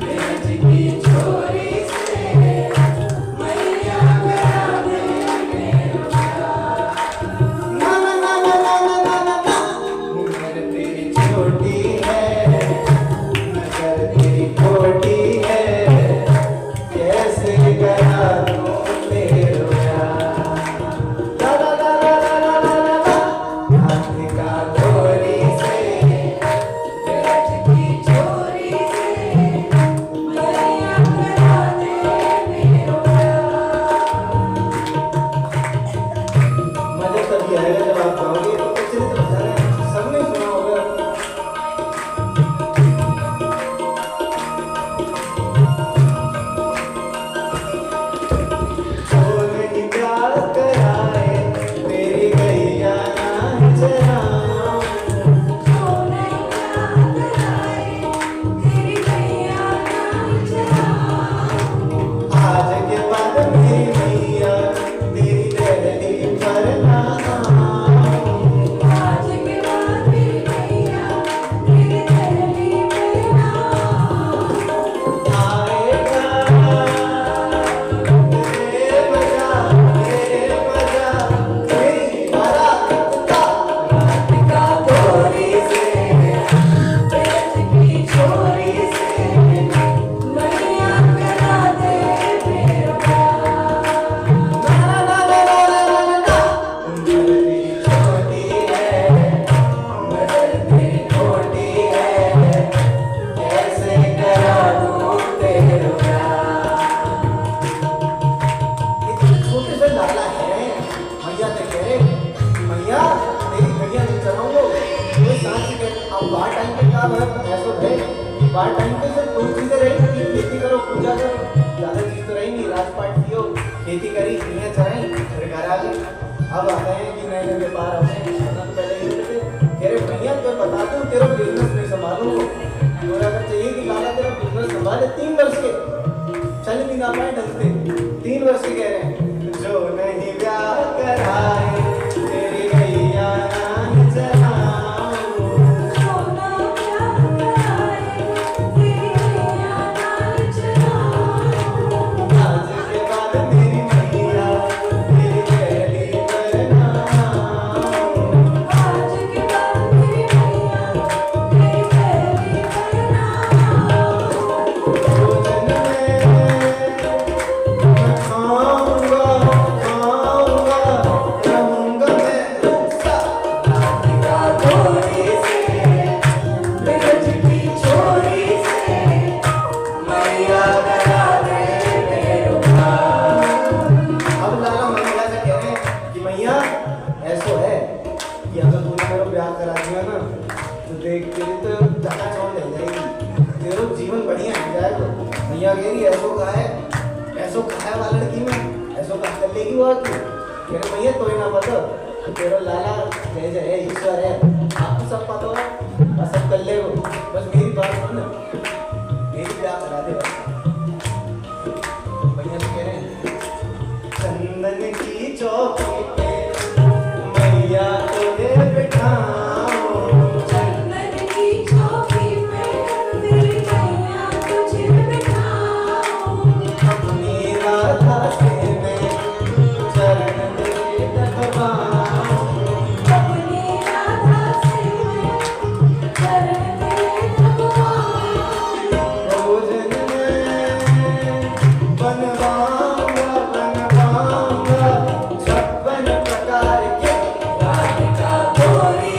बिरज की छोरी से मैया करा दे ना ना ना ना ना ना ना ना उम्र तेरी छोटी है नजर तेरी खोटी है कैसे करा दूं तेरे पार्ट टाइम पे सिर्फ दो चीजें रही कि खेती करो पूजा करो, ज्यादा चीज तो रही नहीं। राजपाट कियो, खेती करी, दुनिया चराई, फिर घर आ गए। अब आते हैं कि नए नए व्यापार आते हैं। तो पहले ये थे कह रहे भैया तो बता दूं तेरा बिजनेस नहीं संभालूंगा। तो अगर चाहिए कि लाला तेरा बिजनेस संभाले 3 वर्ष के चल भी ना पाए ढंग से, 3 वर्ष के कह रहे हैं जो नहीं ब्याह कराए तेरी गैया नहीं चलाऊं। सोना प्यार कराए तेरी गैया नाल चलाऊं। आज के बाद मेरी मैया तेरी पहली परनाऊं। आज के बाद मेरी मैया तेरी पहली परनाऊं। भोजन में मैं खाऊंगा खाऊंगा रहूंगा मैं रुखसा। राधिका गोरी से बिरज की छोरी से मैया करा दे बेरुखा। अब लाला मैया से कह रहे हैं कि मैया ऐसो है कि अगर तूने मेरा ब्याह करा दिया ना तो देख तेरी तो ज्यादा चौड़ ले जाएगी, तेरा जीवन बढ़िया हो जाएगा। मैया कह रही ऐसो का है वाला लड़की में ऐसो का कर लेगी वो आके। कह रहे भैया तो ना पता तेरा लाला जय जय है ईश्वर है, आपको सब पता हो और सब कर ले वो। बस मेरी बात सुन, मेरी ब्याह करा दे बस। भैया तो कह रहे हैं चंदन की चौकी पे मैया तुझे बिठाऊं। चंदन की चौकी पे मेरी मैया तुझे बिठाऊं। अपनी राधा से मैं चरण तेरे दबाऊं। अपनी राधा से मैं चरण तेरे दबाऊं। भोजन में बनवाऊंगा 56 प्रकार के राधिका गोरी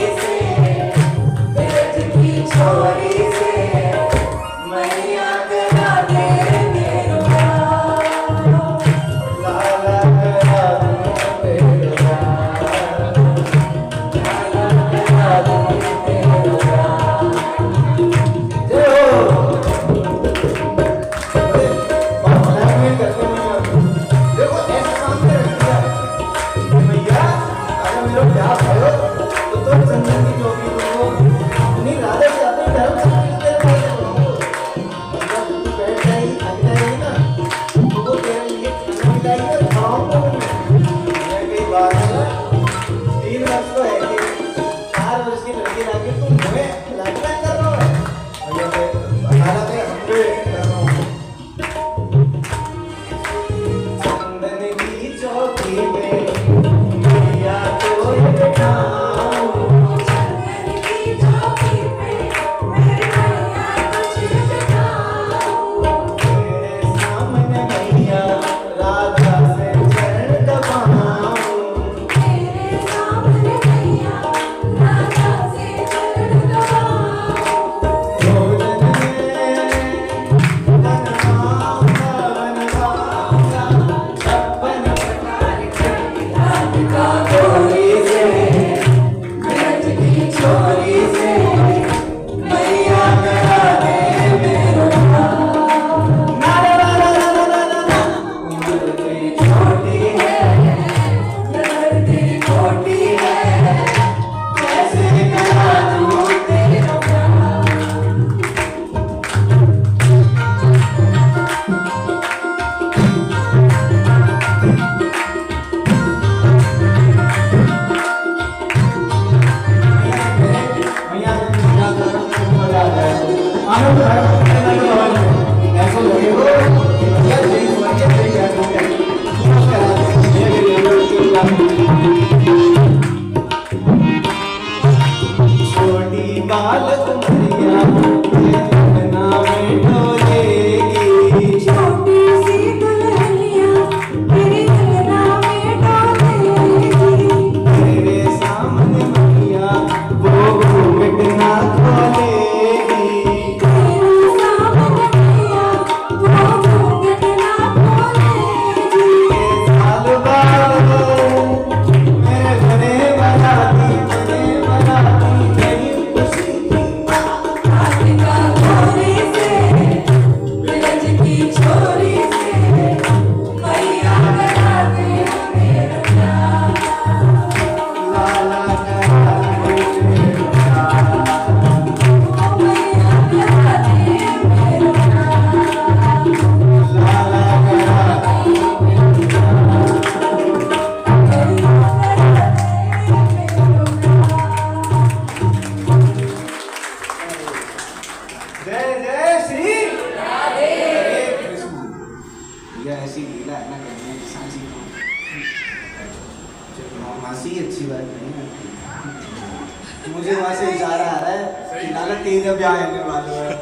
मुझे वहाँ से इशारा आ रहा है कि नाला तेरा ब्याह होने वाला है।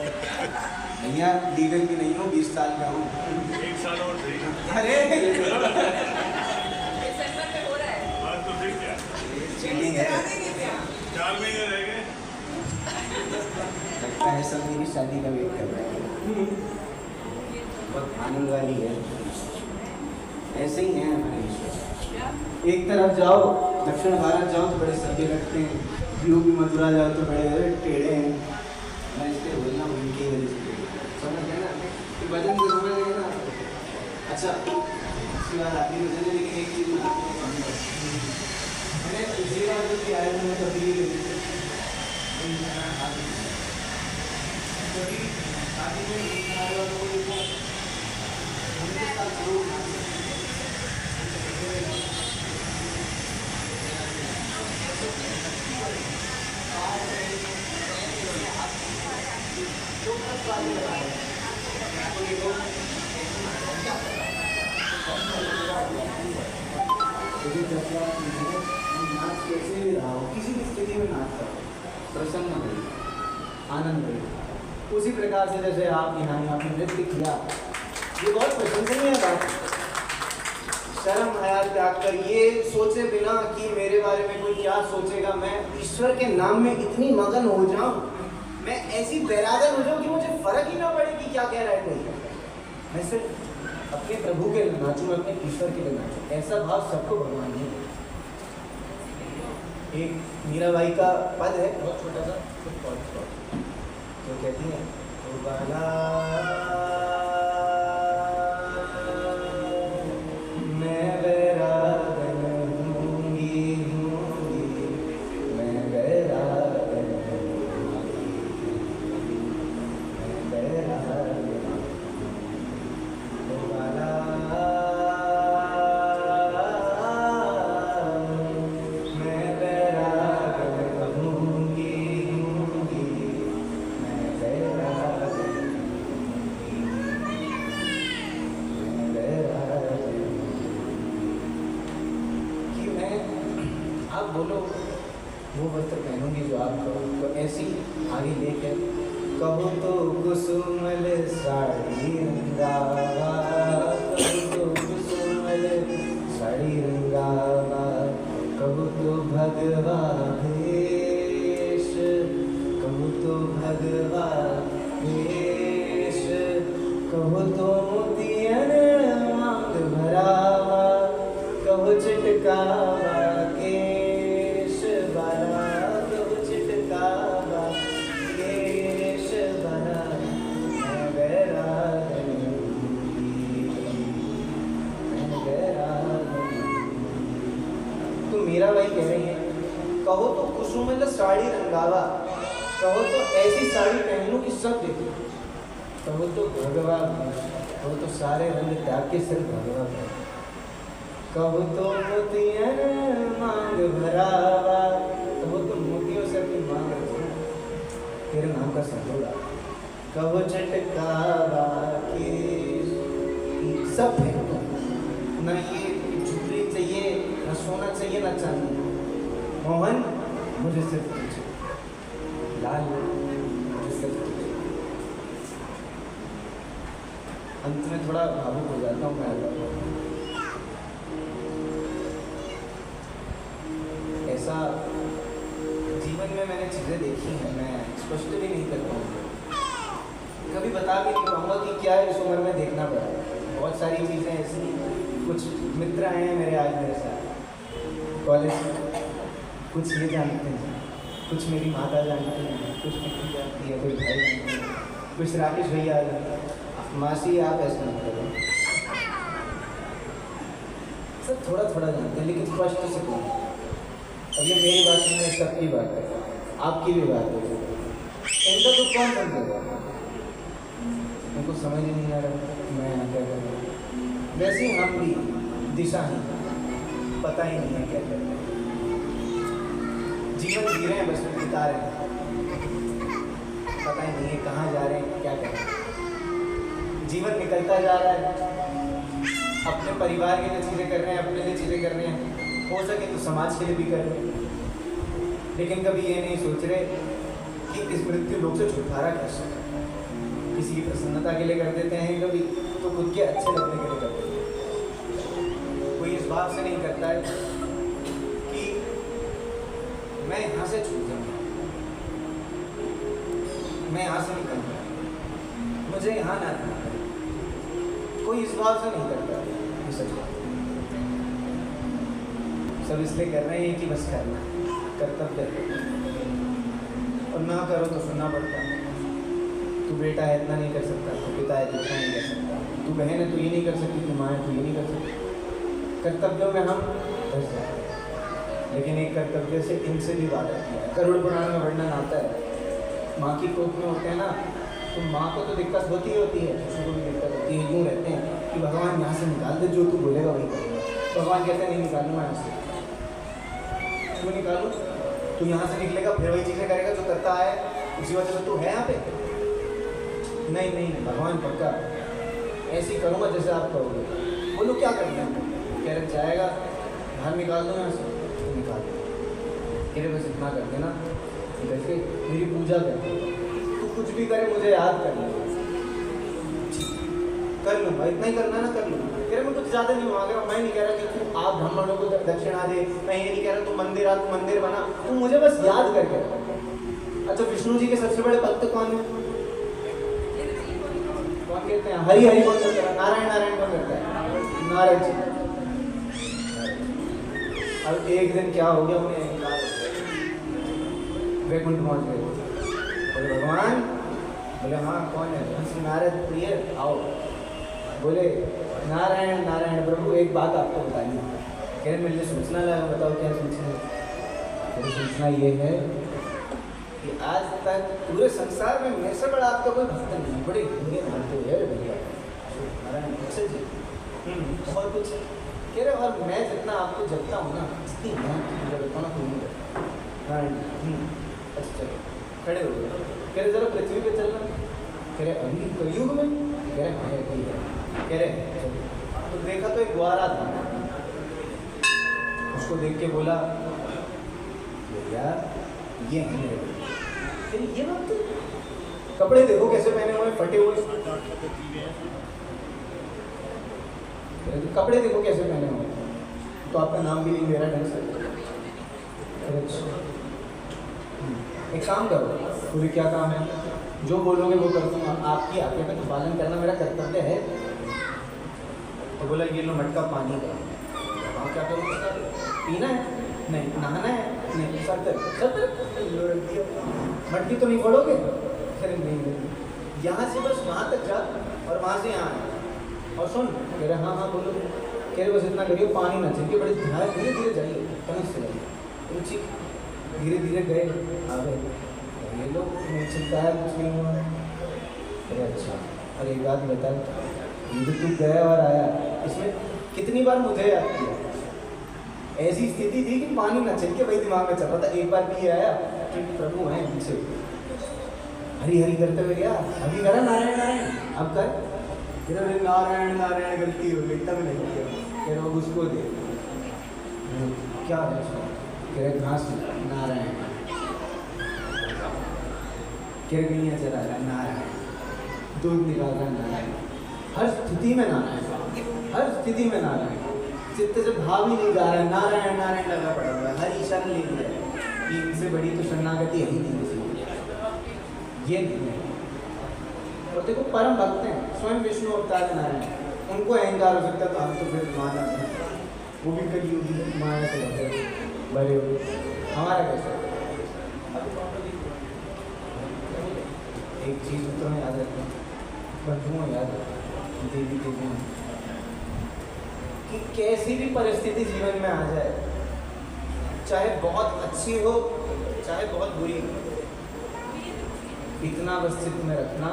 भैया लीगल भी नहीं हूँ, 20 साल का हूँ। 1 साल और सही। अरे दिसंबर में हो रहा है। आज तो देख क्या चीटिंग है। 4 महीने रह गए। लगता है सब मेरी शादी का वेट कर रहे हैं। बहुत आनंद वाली है। ऐसे ही है हमारे ईश्वर। एक तरफ जाओ, दक्षिण भारत जाओ तो बड़े सभ्य लगते हैं, यूपी मथुरा जाओ तो बड़े टेढ़े हैं। मैं इसलिए बोल रहा हूँ उनकी वजह से समझ गए ना, कि वजन से समझ गए ना। अच्छा इसके बाद आखिरी वजन है, लेकिन एक चीज़ मैंने पिछली बार जो किया है मैंने कभी नाच कैसे भी रहा हो, किसी भी स्थिति में नाचता हो, प्रसन्न हो, आनंद हो, उसी प्रकार से जैसे आप यहाँ आपने नृत्य किया, ये बहुत प्रशंसनीय बात है। शर्म हया त्याग कर ये सोचे बिना कि मेरे बारे में कोई क्या सोचेगा, मैं ईश्वर के नाम में इतनी मगन हो जाऊं, मैं ऐसी बैरागन हो जाऊं कि मुझे फर्क ही ना पड़े कि क्या कह रहा है कोई। मैं सिर्फ अपने प्रभु के लिए नाचूं, मैं अपने ईश्वर के लिए नाचूं, ऐसा भाव सबको भगवान ने। एक मीराबाई का पद है बहुत छोटा सा, जो कहती है ओ बाला मैं बैरागन हूँगी मैं बैरागन मैं बैरागन ओ बाला मैं बैरागन हूँगी मैं बैरागन मैं बैरागन कि मैं आप बोलो वो वस्त्र पहनूंगी जो आप कहो, तो ऐसी आगे लेकर कहो तो कुसुमल साड़ी रंगावा, कहो तो कुसुमल साड़ी रंगावा, कहो तो भगवा भेष, कहो तो भगवा भेष, कहो तो मोतियन मांग भरावा, कहो चिटकावा केश बाला, कहो चिटकावा केश बाला, मैं बैरागन मैं बैरागन। तो मीराबाई कह रही है कहो तो कुसुमल साड़ी रंगावा, कहो तो ऐसी साड़ी पहन लूं कि सब देखे, कहो तो भगवा, कहो तो सारे रंग त्याग के सिर्फ भगवा, कहो तो मोतियन मांग भरावा, कहो तो मोतियों से अपनी मांग रखो, तेरे नाम का संतोला, कहो चटकावा के सब है, ना ये झुपड़ी चाहिए, ना सोना चाहिए, ना चांदी, मोहन मुझे सिर्फ तुझे, लाल मुझे सिर्फ तुझे। अंत में थोड़ा भावुक हो जाता हूँ मैं। ऐसा जीवन में मैंने चीज़ें देखी हैं, मैं स्पष्ट भी नहीं कर पाऊँगा, कभी बता भी नहीं पाऊँगा कि क्या इस उम्र में देखना पड़ा। बहुत सारी चीज़ें ऐसी, कुछ मित्र आए हैं मेरे आज मेरे साथ कॉलेज में, कुछ ये जानते हैं, कुछ मेरी माता जानती हैं, कुछ पिटी जानती है, कोई भाई जानती है, कुछ राकेश भैया आ जाते हैं। मासी आप ऐसा नहीं करो, सब थोड़ा थोड़ा जानते हैं लेकिन स्पष्ट से कौन। अब ये मेरी बात नहीं है, सबकी बात है, आपकी भी बात है, इनका तो कौन समझेगा, उनको समझ ही नहीं आ रहा मैं यहाँ क्या कर रहा हूँ। वैसे ही हम भी दिशाहीन, पता ही नहीं है क्या कर रहे हैं, जीवन जी रहे हैं बस बिता रहे हैं, पता ही नहीं है कहाँ जा रहे हैं क्या कर रहे हैं। जीवन निकलता जा रहा है, अपने परिवार के लिए चीज़ें कर रहे हैं, अपने लिए चीज़ें कर रहे हैं, हो सके तो समाज के लिए भी कर रहे हैं। लेकिन कभी ये नहीं सोच रहे कि इस मृत्यु लोक से छुटकारा कैसे करें। किसी की प्रसन्नता के लिए कर देते हैं, कभी तो खुद के अच्छे लगने के लिए कर देते हैं। कोई इस बात से नहीं करता है कि मैं यहाँ से छूट जाऊँगा, मैं यहाँ से निकल जाऊँगा, मुझे यहाँ ना रहना। कोई इस बात से नहीं करता है, ये सच बात। सब इसलिए कर रहे हैं कि बस करना है, कर्तव्य है, और ना करो तो सुनना पड़ता है। तू बेटा है इतना नहीं कर सकता, तू पिता है इतना नहीं कर सकता, तू बहन है तो ये नहीं कर सकती, तू माँ है तो ये नहीं कर सकती। कर्तव्यों में हम फंस जाते हैं, लेकिन एक कर्तव्य से इनसे भी वादा किया है। गरुड़ पुराण में वर्णन आता है, माँ की कोख में होते हैं ना, तो माँ को तो दिक्कत होती है, शिशु को भी दिक्कत होती है। यूँ रहते हैं कि भगवान यहाँ से निकाल दे, जो तू बोलेगा वही करेगा। भगवान कहते हैं नहीं निकालूंगा यहाँ से, क्यों निकालूँ? तू यहाँ से निकलेगा फिर वही चीज़ें करेगा जो करता है, उसी वजह से तू है यहाँ पे। नहीं नहीं भगवान पक्का ऐसी करूँगा जैसे आप करोगे। बोलो क्या करना है? कह रहे जाएगा बाहर निकाल दो यहाँ से, तो निकाल दो। कह रहे बस इतना कर देना, जैसे मेरी पूजा कर, तू कुछ भी करे मुझे याद कर ले, कर लूँगा, इतना ही करना ना कर लूँगा। कह रहे मैं कुछ ज़्यादा नहीं मांगेगा, मैं नहीं कह रहा कि तू आप ब्राह्मणों को दक्षिणा दे, मैं ये नहीं कह रहा तू मंदिर आ, तू मंदिर बना, तू मुझे बस याद करके रख। अच्छा विष्णु जी के सबसे बड़े भक्त कौन है? कौन कहते हैं? हरि हरि कौन करता है? नारायण नारायण कौन करता है? नारायण जी। अब एक दिन क्या हो गया, उन्हें अहंकार हो गया, वैकुंठ पहुंच गए। बोले भगवान, बोले हाँ कौन है? नारद प्रिय आओ। बोले नारायण नारायण प्रभु एक बात आपको बतानी है। कह रहे मुझे सूचना लगा, बताओ क्या सूचना है? सूचना ये है कि आज तक पूरे संसार में मेरे से बड़ा आपका कोई भक्त नहीं, बड़े हिंगे मानते हुए भैया नारायण कैसे जी बहुत कुछ। कह रहे और मैं जितना आपको जपता हूँ ना, इतनी जपता ना कोई नहीं। नारायण अच्छा चलो खड़े हो गए। कह रहे जरा पृथ्वी पे चलना। कह रहे अभी कलयुग में? कह रहे हाँ कही है। कह रहे तो देखा तो एक ग्वारा था, उसको देख के बोला यार ये है मेरे, ये बात तो कपड़े देखो कैसे पहने हुए, फटे हुए, कपड़े देखो कैसे पहने हुए, तो आपका नाम भी नहीं ले रहा ढंग से। एक काम करो, पूरी क्या काम है, जो बोलोगे वो कर दूंगा, आपकी आज्ञा का तो पालन करना मेरा कर्तव्य है। तो बोला ये लो मटका पानी का। क्या करूँ? पीना है? नहीं। नहाना है? नहीं। सतर मटकी तो नहीं फोड़ोगे? अरे नहीं, यहाँ से बस वहाँ तक जा और वहाँ से यहाँ है। और सुन, कह रहे हाँ हाँ बोलो। कह रहे बस इतना करिए पानी ना चाहिए, बड़े ध्यान धीरे धीरे जाइए, समझ से जाइए। रुचि धीरे धीरे गए, आ गए। ये लोग नहीं चिंता है, कुछ नहीं हुआ। अरे अच्छा, अरे एक बात बता, ये तो तू गया और आया, इसमें कितनी बार मुझे याद किया? ऐसी स्थिति थी कि पानी ना चल के वही दिमाग में चल रहा था। एक बार भी आया कि प्रभु हैं पीछे, हरी हरी करते हुए गया, अभी करा नारायण नारायण, अब कर। फिर नारायण नारायण गलती हो गई, तब नहीं किया। फिर वो उसको दे क्या है उसको? कह रहे घास नारायण, कह गैया चला रहा नारायण, दूध निकाल रहा नारायण, हर स्थिति में नारायण, हर स्थिति में नारायण, चित्त से भाव ही नहीं जा रहा है, नारायण नारायण लगा पड़ा हुआ है, हर ईशान ले लिया है कि इनसे बड़ी तो शरणागति है ही नहीं किसी को। ये नहीं है। और देखो परम भक्त हैं, स्वयं विष्णु अवतार नारायण, उनको अहंकार हो सकता है, तो हम तो फिर माना वो भी कलयुगी माया से होते हैं बड़े हुए, हमारा कैसे? एक चीज़ तो मैं याद रखता हूँ, बंधुओं याद रखता, देवी देवियों कि कैसी भी परिस्थिति जीवन में आ जाए, चाहे बहुत अच्छी हो चाहे बहुत बुरी हो, इतना बस चित्त में रखना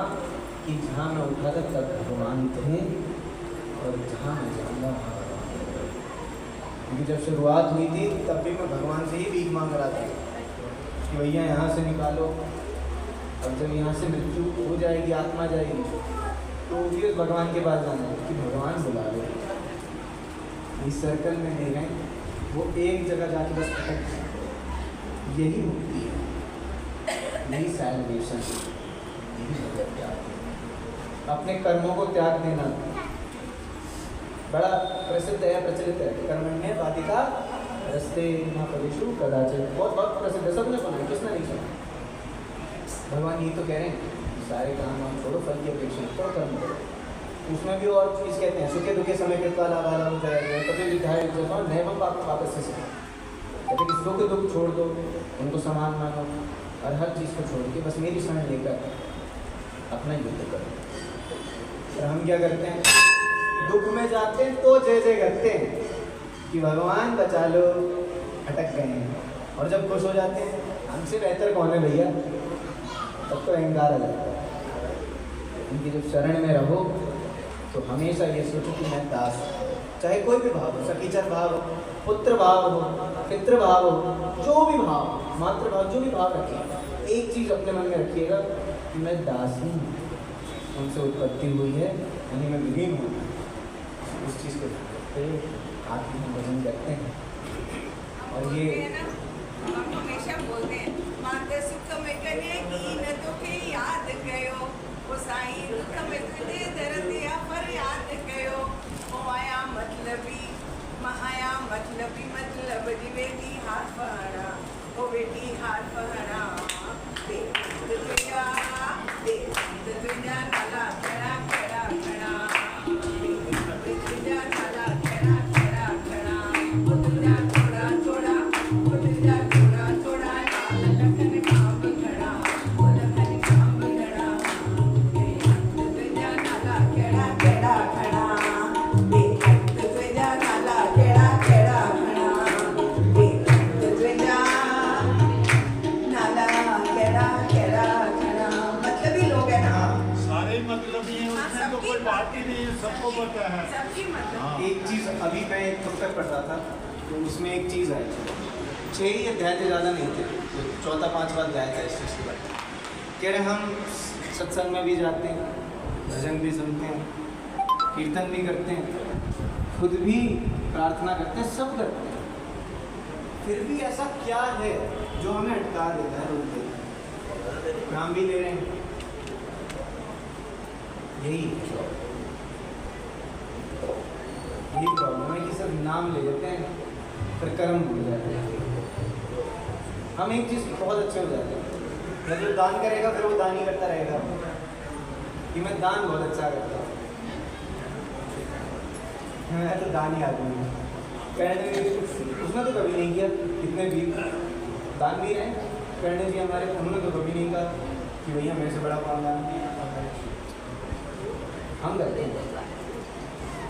कि जहाँ मैं उठा था तब भगवान थे और जहाँ मैं जाऊँगा वहाँ भगवान थे। क्योंकि जब शुरुआत हुई थी तब भी मैं भगवान से ही भीख मांग रहा था कि भैया यहाँ से निकालो। अब जब यहाँ से मृत्यु हो जाएगी, आत्मा जाएगी, तो भी उस भगवान के पास जाना है कि भगवान बुला लो। इस सर्कल में नहीं रहें, वो एक जगह जाके बस अटक यही मुक्ति है, यही सैल्वेशन, यही भगवत त्याग। अपने कर्मों को त्याग देना बड़ा प्रसिद्ध है, प्रचलित है। कर्मण्य वादिका रस्ते महापदेशु कदाचित, बहुत प्रसिद्ध है, सबने सुना है, किसने नहीं सुना। भगवान ये तो कह रहे हैं सारे काम हम छोड़ो, फल की अपेक्षा करो, कर्म करो। उसमें भी और चीज़ कहते हैं सुखे दुखे समय के काला वाला हो जाएगा, कभी विधायक नैवम वापस से कहते कि सुख दुख छोड़ दो, उनको समान मानो, और हर चीज़ को छोड़ के बस मेरी शरण लेकर अपना युद्ध करो। और हम क्या करते हैं, दुख में जाते हैं तो जय जय करते हैं कि भगवान बचा लो, अटक गए हैं। और जब खुश हो जाते हैं, हमसे बेहतर कौन है भैया, तब तो अहंकार आ जाता है। उनकी जब शरण में रहो तो हमेशा ये सोचो कि मैं दास, चाहे कोई भी भाव हो, सखीचर भाव हो, पुत्र भाव हो, पितृ भाव हो, जो भी भाव, मातृ भाव, जो भी भाव रखिए, एक चीज़ अपने मन में रखिएगा कि मैं दास हूँ, उनसे उत्पत्ति हुई है, यानी मैं विलीन हूँ। उस चीज़ को आखिर हम भजन करते हैं। और ये हम हमेशा बोलते हैं माते सुख में कने की न तो के याद कयो, वो साईं दुख में तुझे दर्दिया पर याद कयो। ओ आया मतलबी मतलब जी बेटी हाथ पहरा, ओ बेटी हाथ पहरा, तुझा नाला खड़ा खड़ा खड़ा, तुझा नाला खड़ा खड़ा खड़ा, ओ तुझा थोड़ा थोड़ा, ओ तुझा थोड़ा थोड़ा, लखन काम खड़ा, ओ लखन काम खड़ा, तुझा नाला खड़ा खड़ा खड़ा, तुझा नाला खड़ा खड़ा खड़ा, तुझा नाला खड़ा खड़ा खड़ा। मतलब ही लोग है ना, सारे मतलब ये उसमें तो कोई बात ही नहीं है, सबको पता है। सबकी मतलब एक चीज़ अभी मैं एक पुस्तक पढ़ रहा था, तो उसमें एक चीज़ आई, 6 ही अध्याय थे, ज़्यादा नहीं थे, तो चौथा पांचवा अध्याय था इस चीज़ के बारे में। कह रहे हम सत्संग में भी जाते हैं, भजन भी सुनते हैं, कीर्तन भी करते हैं, खुद भी प्रार्थना करते हैं, सब करते हैं, फिर भी ऐसा क्या है जो हमें अटका देता है, रोक देता है। नाम भी ले रहे हैं, यही प्रॉब्लम है कि सिर्फ नाम ले लेते हैं, फिर कर्म भूल जाते हैं। हम एक चीज़ बहुत अच्छे हो जाते हैं, जब जो दान करेगा फिर वो दान ही करता रहेगा कि मैं दान बहुत अच्छा करता हूँ, मैं तो दान ही आदमी हूँ। उसने तो कभी नहीं किया, कितने भी दान भी रहे करने जी हमारे, उन्होंने तो कभी नहीं कहा कि भैया मेरे से बड़ा काम दान हम करते हैं,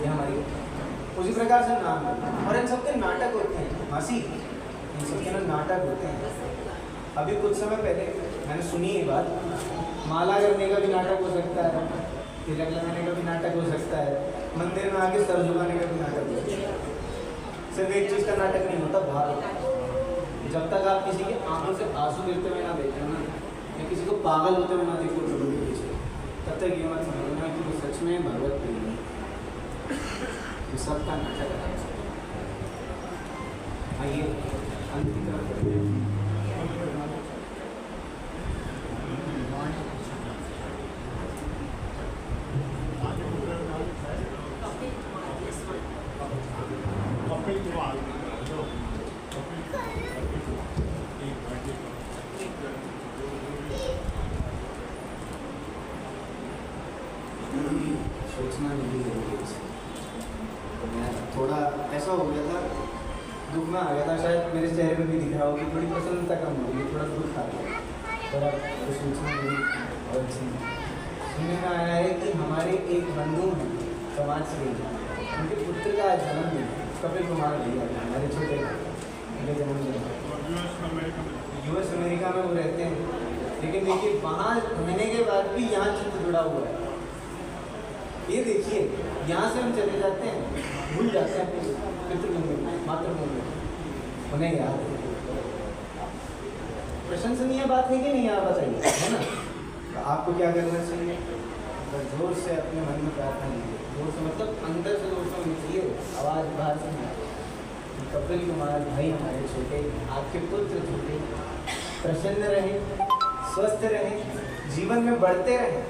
ये हमारी। उसी प्रकार से नाम है, और इन सबके नाटक होते हैं मासी, इन सबके ना नाटक होते हैं। अभी कुछ समय पहले मैंने सुनी ये बात, माला करने का भी नाटक हो सकता है, तिलक लगाने का भी नाटक हो सकता है, मंदिर में आके सर झुकाने का भी नाटक हो सकता है। सिर्फ एक चीज़ का नाटक नहीं होता, भाव। जब तक आप किसी की आंखों से आंसू गिरते हुए ना देखें ना, या किसी को पागल होते हुए ना देखो लोगों के पीछे, तब तक ये मत समझना कि वो सच में भगवत प्रेम है। ये सबका नाटक है। आइए अंत की तरफ बढ़ते हैं। कपिल कुमार सोचना नहीं जरूरी है। तो मैं थोड़ा ऐसा हो गया था, दुख में आ गया था, शायद मेरे चेहरे में भी दिख रहा हो कि थोड़ी प्रसन्नता कम हो गई, थोड़ा दुख आ गया। थोड़ा तो सोचना नहीं और सुनने में आया है कि हमारे एक बंधु हैं समाज से, उनके पुत्र का जन्मदिन, कपिल कुमार भैया हमारे छोटे उनके जन्मदिन, यूएस अमेरिका में वो रहते हैं, लेकिन देखिए वहाँ रहने के बाद भी यहाँ चित्त जुड़ा हुआ है। ये देखिए, यहाँ से हम चले जाते हैं, भूल जाते हैं अपने पितृभूमि मातृभूमि, उन्हें याद है। प्रशंसनीय बात है कि नहीं, आप बताइए, है ना। तो आपको क्या करना चाहिए, तो जोर से अपने मन में प्रार्थना कीजिए, जोर से मतलब अंदर से जोर से लीजिए, आवाज़ बाहर से नहीं। कपिल कुमार भाई हमारे छोटे, आपके पुत्र छोटे, प्रसन्न रहें, स्वस्थ रहें, जीवन में बढ़ते रहें,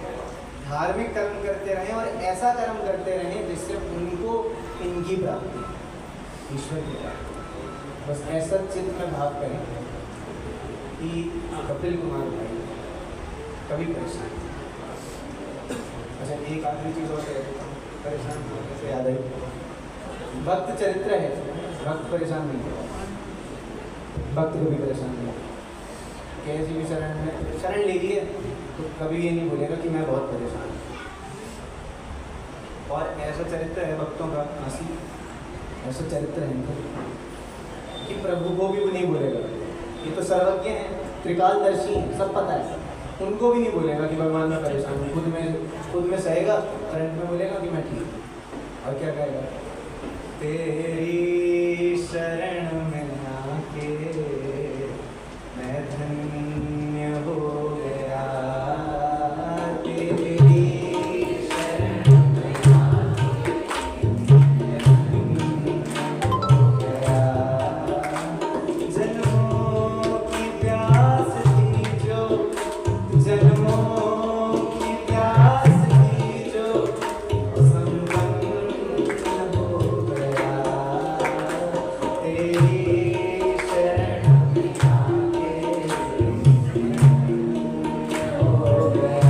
धार्मिक कर्म करते रहें और ऐसा कर्म करते रहें जिससे उनको इनकी प्राप्ति, ईश्वर की प्राप्ति। बस ऐसा चित्त में भाव करें कि कपिल कुमार भाई कभी परेशान नहीं। अच्छा, एक आखिरी चीज़ और कह देता हूँ, परेशान होने से याद आई, भक्त चरित्र है, भक्त परेशान नहीं होगा, भक्त कभी परेशान नहीं होगा। कैसी भी शरण ले लिए तो कभी ये नहीं बोलेगा कि मैं बहुत परेशान हूँ। और ऐसा चरित्र है भक्तों का, ऐसा चरित्र है इनका कि प्रभु को भी वो नहीं बोलेगा, ये तो सर्वज्ञ हैं, त्रिकालदर्शी हैं, सब पता है, उनको भी नहीं बोलेगा कि भगवान मैं परेशान हूँ, खुद में सहेगा और अंत में बोलेगा कि मैं ठीक हूँ। और क्या कहेगा, तेरी शरण में आके मैं धन्य हो गया, तेरी शरण में आके मैं धन्य हो गया। जन्मों की प्यास थी जो, जन्मों की प्यास थी जो संपन्न हो गया, तेरी शरण में आके हो गया।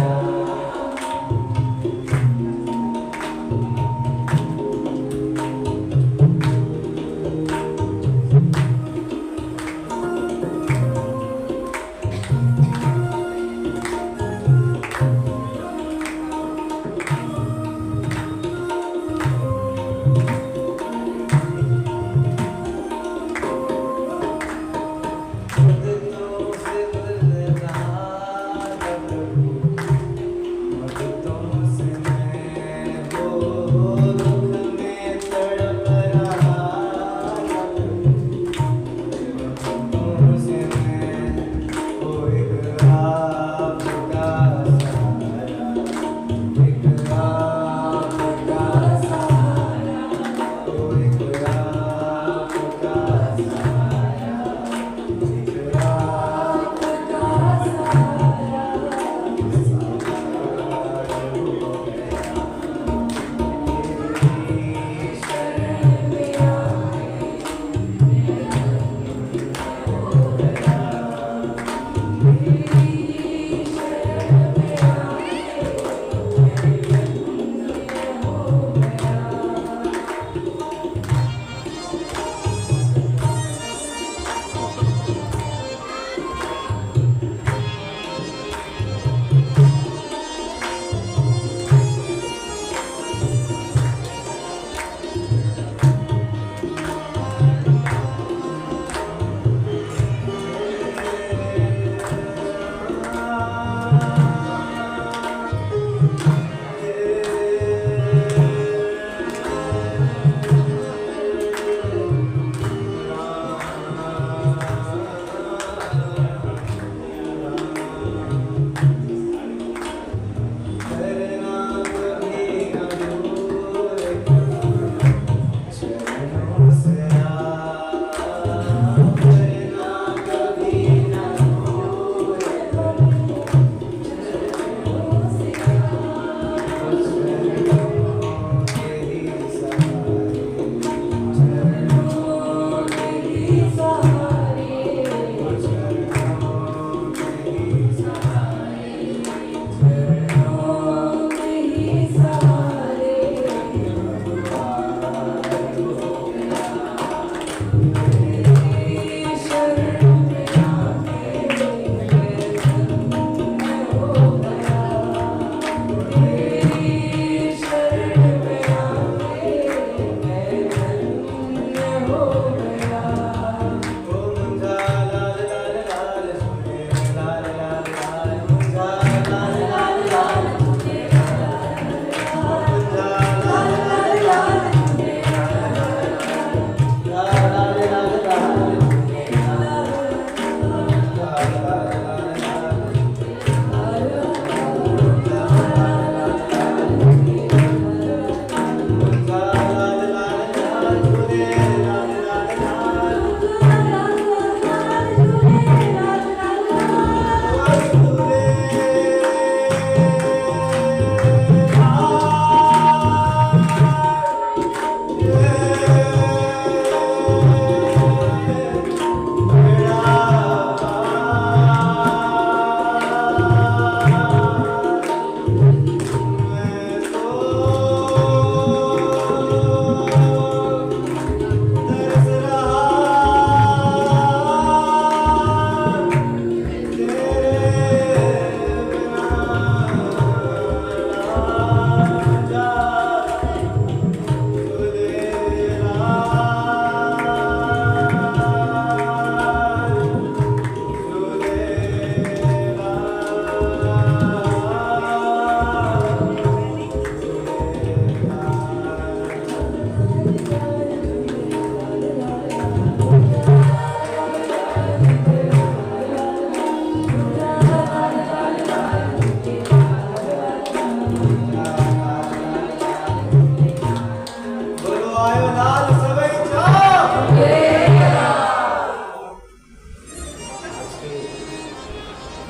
मुद्दतों से दिल रहा प्रभु, मुद्दतों से मैं वो दुख में तड़प रहा प्रभु, मुद्दतों से मैं वो एक आपका सहारा, एक आपका सहारा, वो एक आपका सहारा,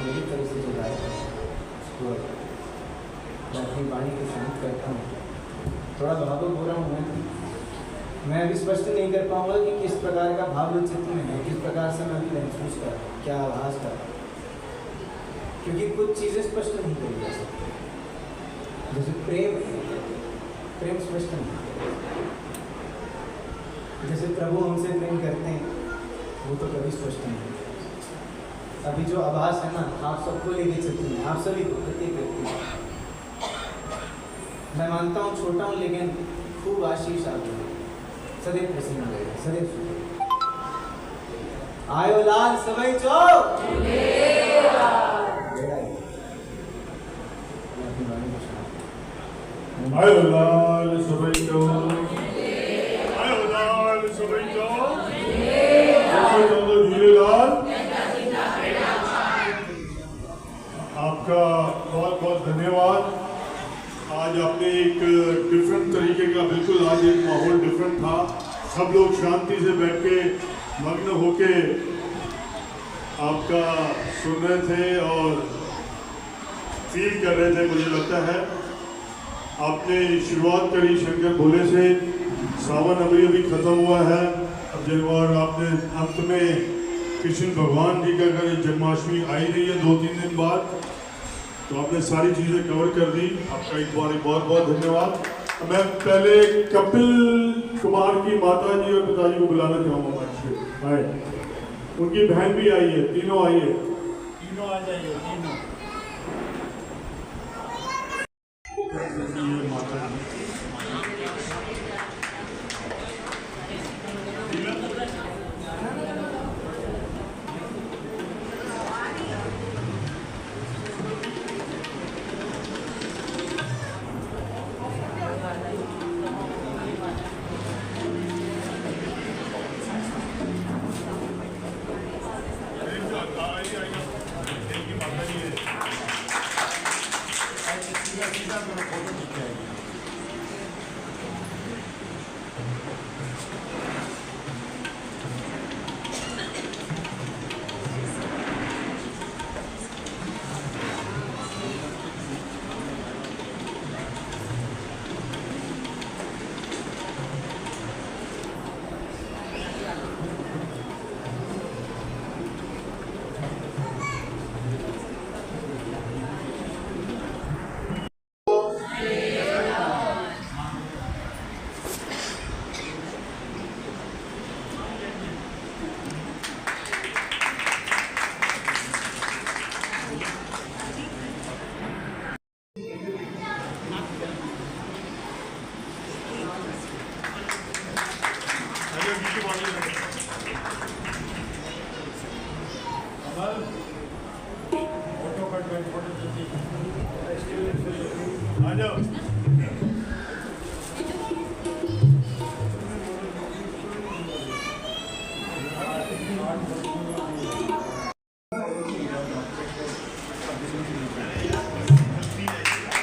मेरी तरफ से जो राय है उसको मैं अपनी वाणी को शांत करता हूँ। थोड़ा भावुक हो रहा हूँ मैं अभी स्पष्ट नहीं कर पाऊँगा कि किस प्रकार का भाव चित्त में है, किस प्रकार से मैं अभी महसूस कर रहा हूँ, क्या आभास कर रहा हूँ, क्योंकि कुछ चीज़ें स्पष्ट नहीं करी जा सकती। जैसे प्रेम स्पष्ट नहीं, जैसे प्रभु हमसे प्रेम करते हैं वो तो कभी स्पष्ट नहीं। अभी जो आभास है ना, आप सबको लेके चलते हैं, आप सभी को, प्रत्येक व्यक्ति को। मैं मानता हूँ छोटा हूँ लेकिन खूब आशीष आप सदैव प्रसन्न रहेगा, सदैव सुख। आयो लाल सभई चौक, आयो लाल सभई चौक, आयो लाल सभई चौक, झूलेलाल। आपका बहुत बहुत धन्यवाद। आज आपने एक डिफरेंट तरीके का, बिल्कुल आज एक माहौल डिफरेंट था। सब लोग शांति से बैठ के मग्न होके आपका सुन रहे थे और फील कर रहे थे। मुझे लगता है आपने शुरुआत करी शंकर भोले से, सावन अभी खत्म हुआ है। अब जब और आपने अंत में कृष्ण भगवान जी का अगर जन्माष्टमी आई रही है 2-3 दिन बाद, तो आपने सारी चीज़ें कवर कर दी। आपका एक बार बहुत बहुत धन्यवाद। मैं पहले कपिल कुमार की माता जी और पिताजी को बुलाना चाहूँगा मंच पे। आए, उनकी बहन भी आई है, तीनों आई है। तीनों आ जाइए, तीनों। ये माता जी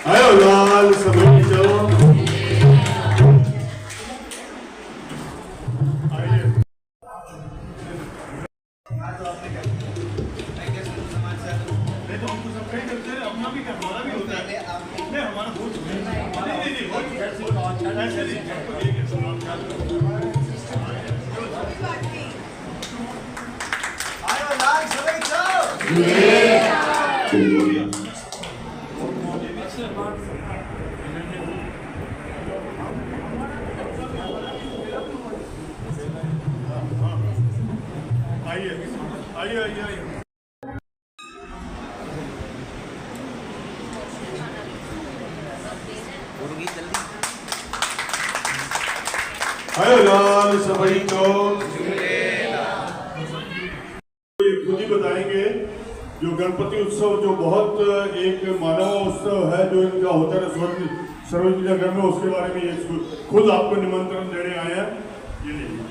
आयो लाल सभई चौक। आयो लाल सभई चौक। ये खुद ही बताएंगे। जो गणपति उत्सव जो बहुत एक मानव उत्सव है जो इनका होता है सरोजनी नगर में, उसके बारे में ये खुद आपको निमंत्रण देने आए हैं। ये लीजिए।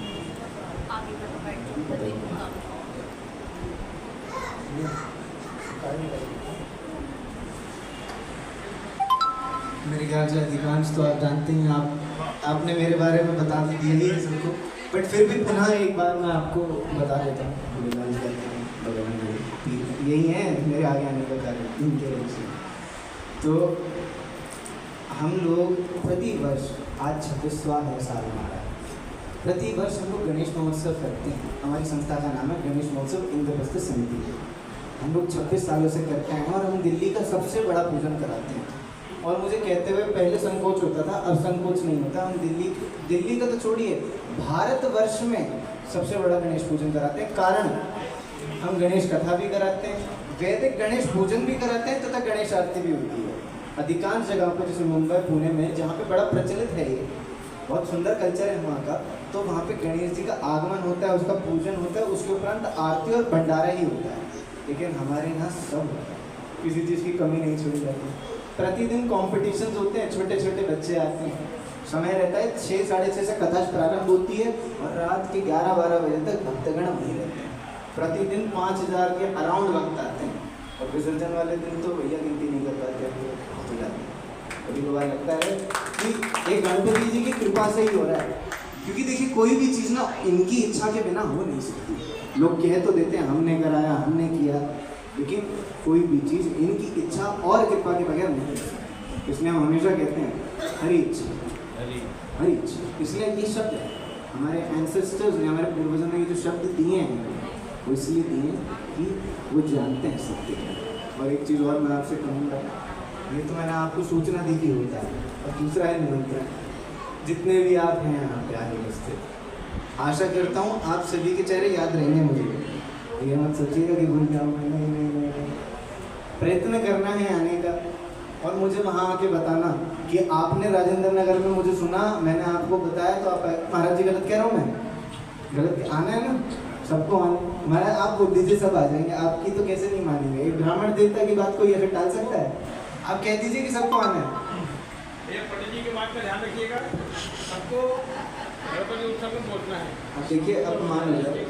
मेरे ख्याल से अधिकांश तो आप जानते हैं, आपने मेरे बारे में बता दिया ही है सबको, बट फिर भी पुनः एक बार मैं आपको बता देता हूँ। भगवान यही है मेरे आगे आने का कारण इनके वजह से। तो हम लोग प्रतिवर्ष आज 26वां है साल हमारा, प्रतिवर्ष हम लोग गणेश महोत्सव करते हैं। हमारी संस्था का नाम है गणेश महोत्सव इंद्रप्रस्थ समिति। हम लोग 26 सालों से करते हैं और हम दिल्ली का सबसे बड़ा पूजन कराते हैं। और मुझे कहते हुए पहले संकोच होता था, अब संकोच नहीं होता। हम दिल्ली का तो छोड़िए, भारतवर्ष में सबसे बड़ा गणेश पूजन कराते हैं। कारण हम गणेश कथा भी कराते हैं, वैदिक गणेश पूजन भी कराते हैं तथा गणेश आरती भी होती है। अधिकांश जगहों पर जैसे मुंबई, पुणे में, जहाँ पे बड़ा प्रचलित है, ये बहुत सुंदर कल्चर है वहाँ का, तो वहाँ पे गणेश जी का आगमन होता है, उसका पूजन होता है, उसके उपरांत आरती और भंडारा ही होता है। लेकिन हमारे यहाँ सब होता है, किसी चीज़ की कमी नहीं छोड़ी जाती। प्रतिदिन कॉम्पिटिशन्स होते हैं, छोटे छोटे बच्चे आते हैं, समय रहता है 6 साढ़े 6 से कथा प्रारंभ होती है और रात के 11-12 बजे तक भक्तगण वहीं रहते हैं। प्रतिदिन 5000 के अराउंड भक्त आते हैं और विसर्जन वाले दिन तो भैया गिनती नहीं कर पाते हैं, हो जाते हैं। कभी कभार लगता है कि ये गणपति जी की कृपा से ही हो रहा है, क्योंकि देखिए कोई भी चीज़ ना इनकी इच्छा के बिना हो नहीं सकती। लोग कह तो देते हैं हमने कराया, हमने किया, लेकिन कोई भी चीज़ इनकी इच्छा और कृपा के बगैर नहीं हो सकती। इसलिए हम हमेशा कहते हैं हरी इच्छा, हरी इच्छा। इसलिए ये शब्द है, हमारे एंसेस्टर्स ने, हमारे पूर्वजों ने ये जो शब्द दिए हैं वो इसलिए दिए कि वो जानते हैं सत्य क्या। और एक चीज़ और मैं आपसे कहूँगा, ये तो मैंने आपको सूचना दी कि होता है, और दूसरा है निमंत्रण। जितने भी आप हैं यहाँ पे आगे उपस्थित, आशा करता हूँ आप सभी के चेहरे याद रहेंगे मुझे। ये मत सोचिएगा कि भूल जाऊँ, नहीं। प्रयत्न करना है आने का और मुझे वहाँ आके बताना कि आपने राजेंद्र नगर में मुझे सुना, मैंने आपको बताया, तो आप महाराज जी गलत कह रहा हूँ मैं? गलत आना है ना, सबको आना। महाराज आप बोल दीजिए, सब आ जाएंगे, आपकी तो कैसे नहीं मानेंगे। एक ब्राह्मण देवता की बात को ये टाल सकता है? आप कह दीजिए कि सबको आना है। ये पंडित जी की बात का ध्यान रखिएगा, सबको गणपति उत्सव में पहुंचना है। अब देखिए अपमान हो जाएगा,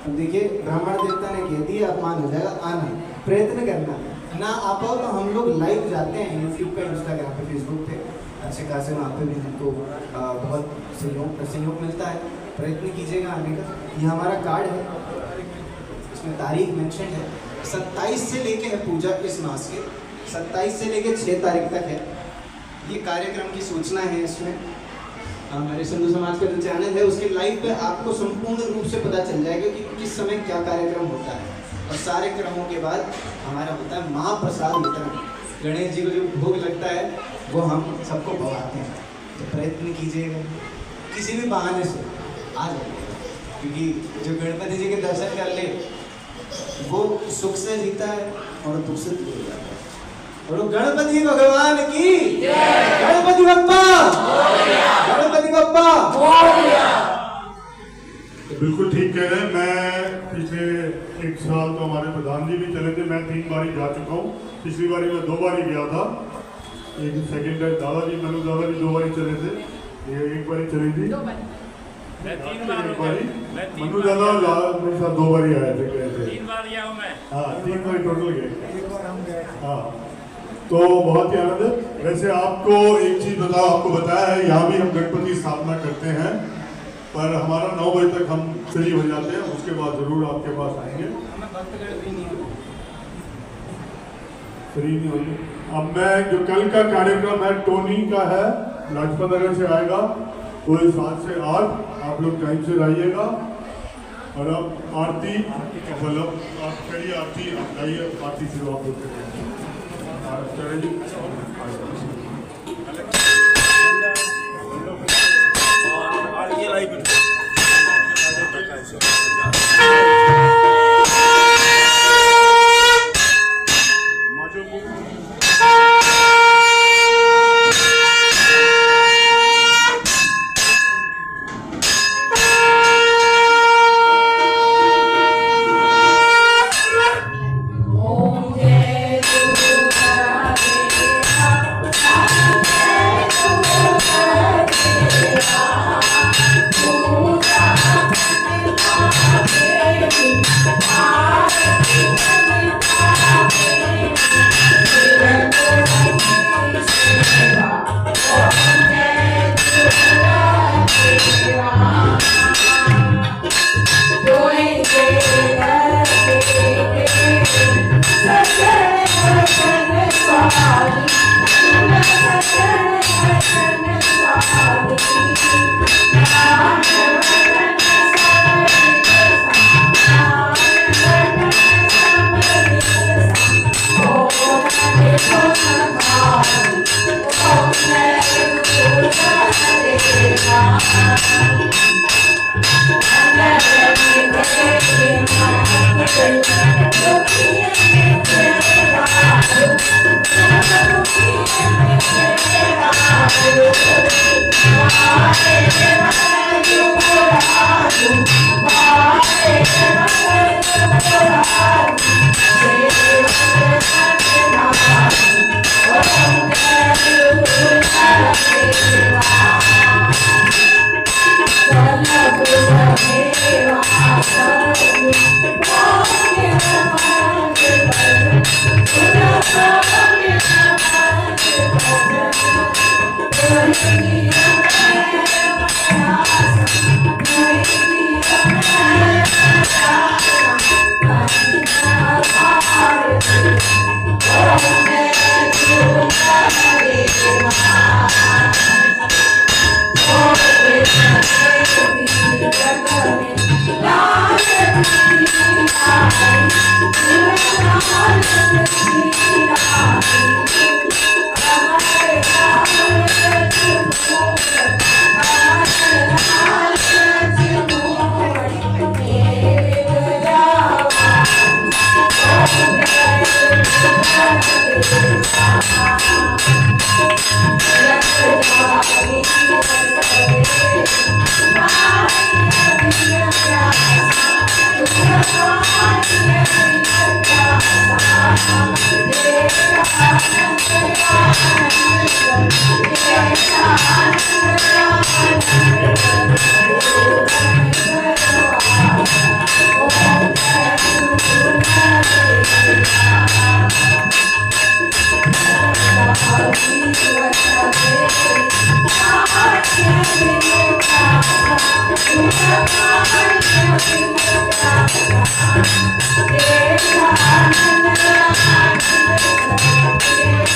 अब देखिए ब्राह्मण देवता ने कह दिया अपमान हो जाएगा, आना, प्रयत्न करना। ना आ पाओ तो हम लोग लाइव जाते हैं यूट्यूब पे, इंस्टाग्राम पे, फेसबुक पे, अच्छे खासे वहाँ पे भी हमको बहुत सहयोग मिलता है। प्रयत्न कीजिएगा आने का। ये हमारा कार्ड है, इसमें तारीख मेंशन है, 27 से लेके है पूजा इस मास के, 27 से लेके 6 तारीख तक है। ये कार्यक्रम की सूचना है, इसमें हमारे सिंधु समाज का जो चैनल है उसके लाइव पे आपको संपूर्ण रूप से पता चल जाएगा कि किस समय क्या कार्यक्रम होता है। और सारे क्रमों के बाद हमारा होता है महाप्रसाद वितरण। गणेश जी को जो भोग लगता है वो हम सबको भवाते हैं। तो प्रयत्न कीजिएगा किसी भी बहाने से आ जाइए, क्योंकि जो गणपति जी के दर्शन कर ले वो सुख से जीता है और दुख से दूर हो जाता है। और गणपति भगवान की गणपति बप्पा, गणपति बप्पा। बिल्कुल ठीक कह रहे हैं। मैं पिछले 1 साल तो हमारे प्रधान जी भी चले थे, मैं 3 बारी जा चुका हूँ। पिछली बारी मैं 2 बारी गया था, एक सेकंड टाइम दादाजी, मनु दादाजी 2 बारी चले थे, ये 1 बारी चली थी, मैं 3 बार एक बारी मनु दादा मेरे साथ 2 बारी आए थे, गए थे। 3 बार गया हूँ मैं। हाँ 3 बारी टोटल गए। हाँ तो बहुत ही आनंद है। वैसे आपको एक चीज़ बताओ, आपको बताया है यहाँ भी हम गणपति स्थापना करते हैं, पर हमारा 9 बजे तक हम फ्री हो जाते हैं, उसके बाद जरूर आपके पास आएंगे। फ्री नहीं होगी। अब मैं जो कल का कार्यक्रम है टोनी का है, लाजपत नगर से आएगा, वो 7 से 8 आप लोग टाइम से आइएगा। और अब आरती, मतलब आप करिए आरती, आप आइए आरती शुरू आप लोग करिए। और ये लाइव ओम जय दुर्गा देवा, पूजा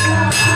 Thank you.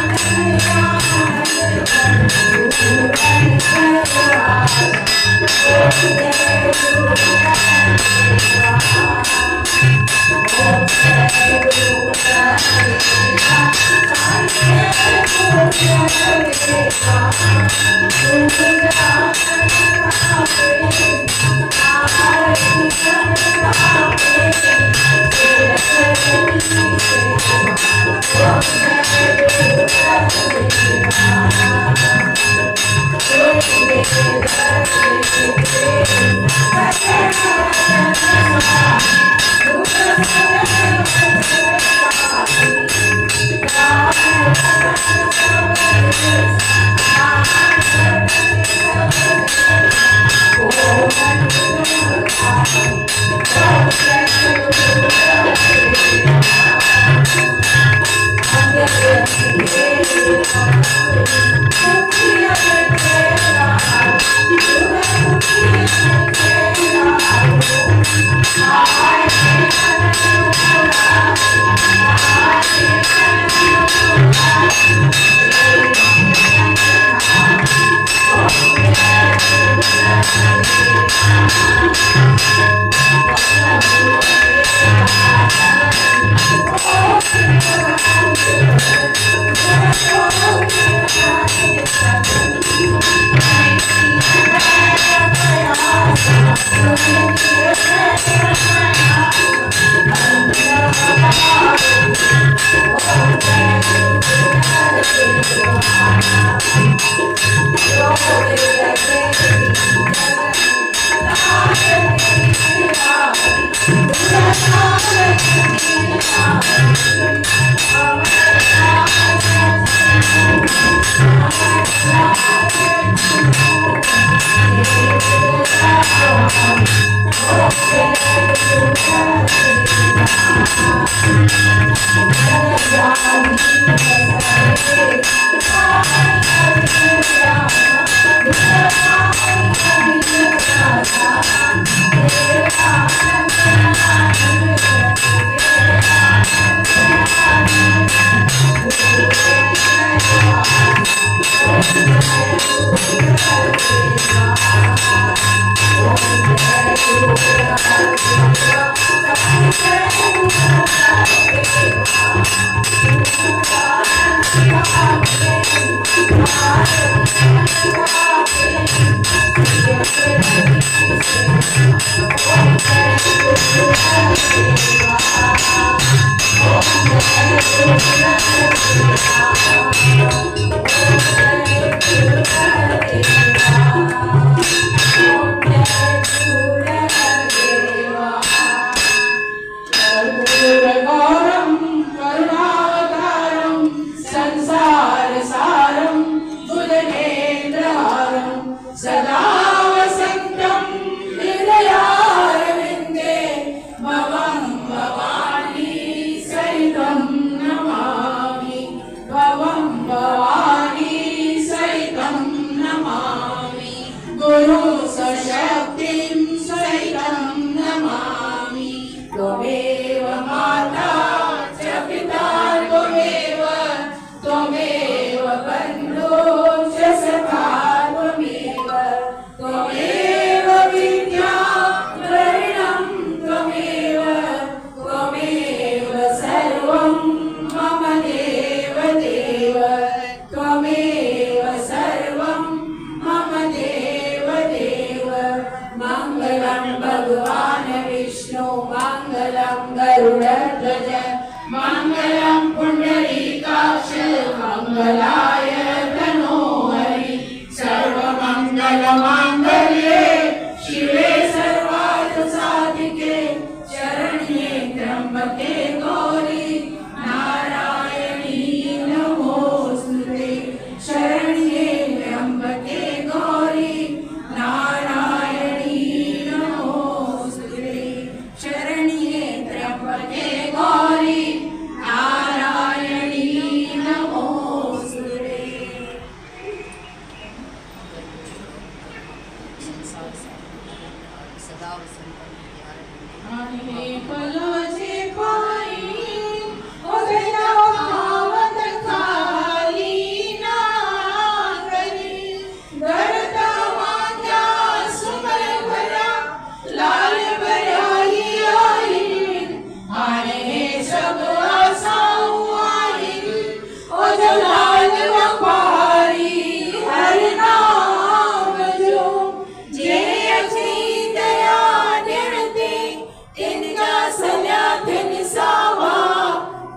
कर्पूरगौरं करुणावतारं संसारसारं बुधनेन्द्रहारं सदा वसन्तं हृदयारविन्दे भवं भवानी सहितं नमामि भवं भवानी सहितं नमामि गुरु सशक्तिं सहितं नमामि त्वमेव माता च पिता त्वमेव बन्धो च सखा त्वमेव विद्या द्रविणं त्वमेव सर्वं मम देव त्वमेव सर्वं मम देव मङ्गलं भगवान् विष्णु मङ्गलं गरुडध्वज मङ्गलं पुण्डरीकाक्ष मङ्गलाय तनोहरि सर्वमङ्गलमाङ्गल्ये शिवे सर्वार्थसाधिके शरण्ये त्र्यम्बके गौरी नारायणी नमोस्तुते शरण्ये त्र्यम्बके गौरी नारायणी नमोस्तुते शरण्ये त्र्यम्बके गौरी नारायणी नमोस्तुते। आणि फलचे पायी उदया भावत खाली नागरी गरता वांग्या सुमर भरा लाल भराई आई आणि हे सब आसाऊ आई ओ जो लाल वपारी हर नाम जो जे अची दया देते तिनका सल्या तिन सावा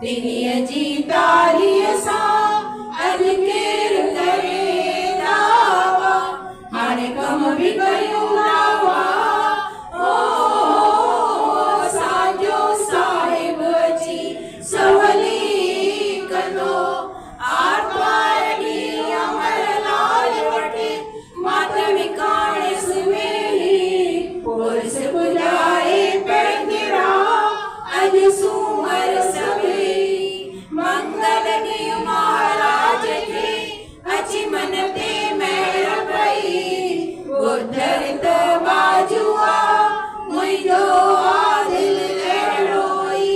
तिनी अजी तारी सा अजकेर करे दावा हाणे कम भी कयूं नावा ओ साजो साहिब अची सवली कंदो आरपारी अमर लाल वटे मात विकाणे सुवेही पुरुष बुलाए पैंगिरा अज सुमर सभे मंगल ॾिय महाराज के अची मन ते मेहर पई बुधरित बाजुआ मुंहिंजो आदिल अहिड़ोई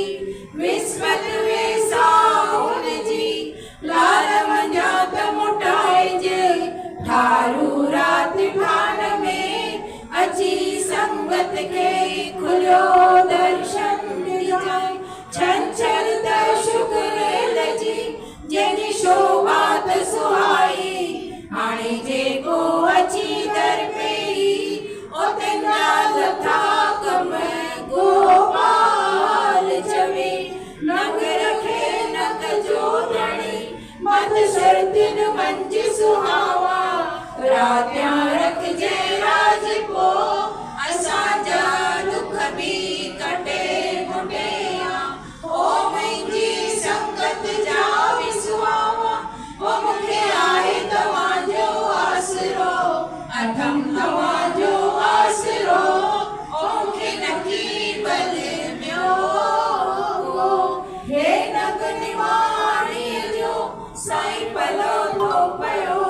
विस्पत वेसा हुनजी लाल मंझा त मुटाइजे ठारू रात ठान में अची संगत के खुलियो दर्शन ॾिजाई छंछर त शुक्र लजी जंहिंजी शोभा त सुहाई हाणे जेको अची दर पेई उते नाल था कम गोपाल चवे नंग रखे नक जो धणी मत शर्तिन मंझ सुहावा रातियां रखजे राज पो असांजा दुख बि कटे मुंडिया ओ मुंहिंजी संगत जा विसुआवा ओ मूंखे आहे तव्हांजो आसरो अथम तव्हांजो आसरो ओ मूंखे नकी बल मियो हे नग निवाणीअ जो साईं पलो थो पयो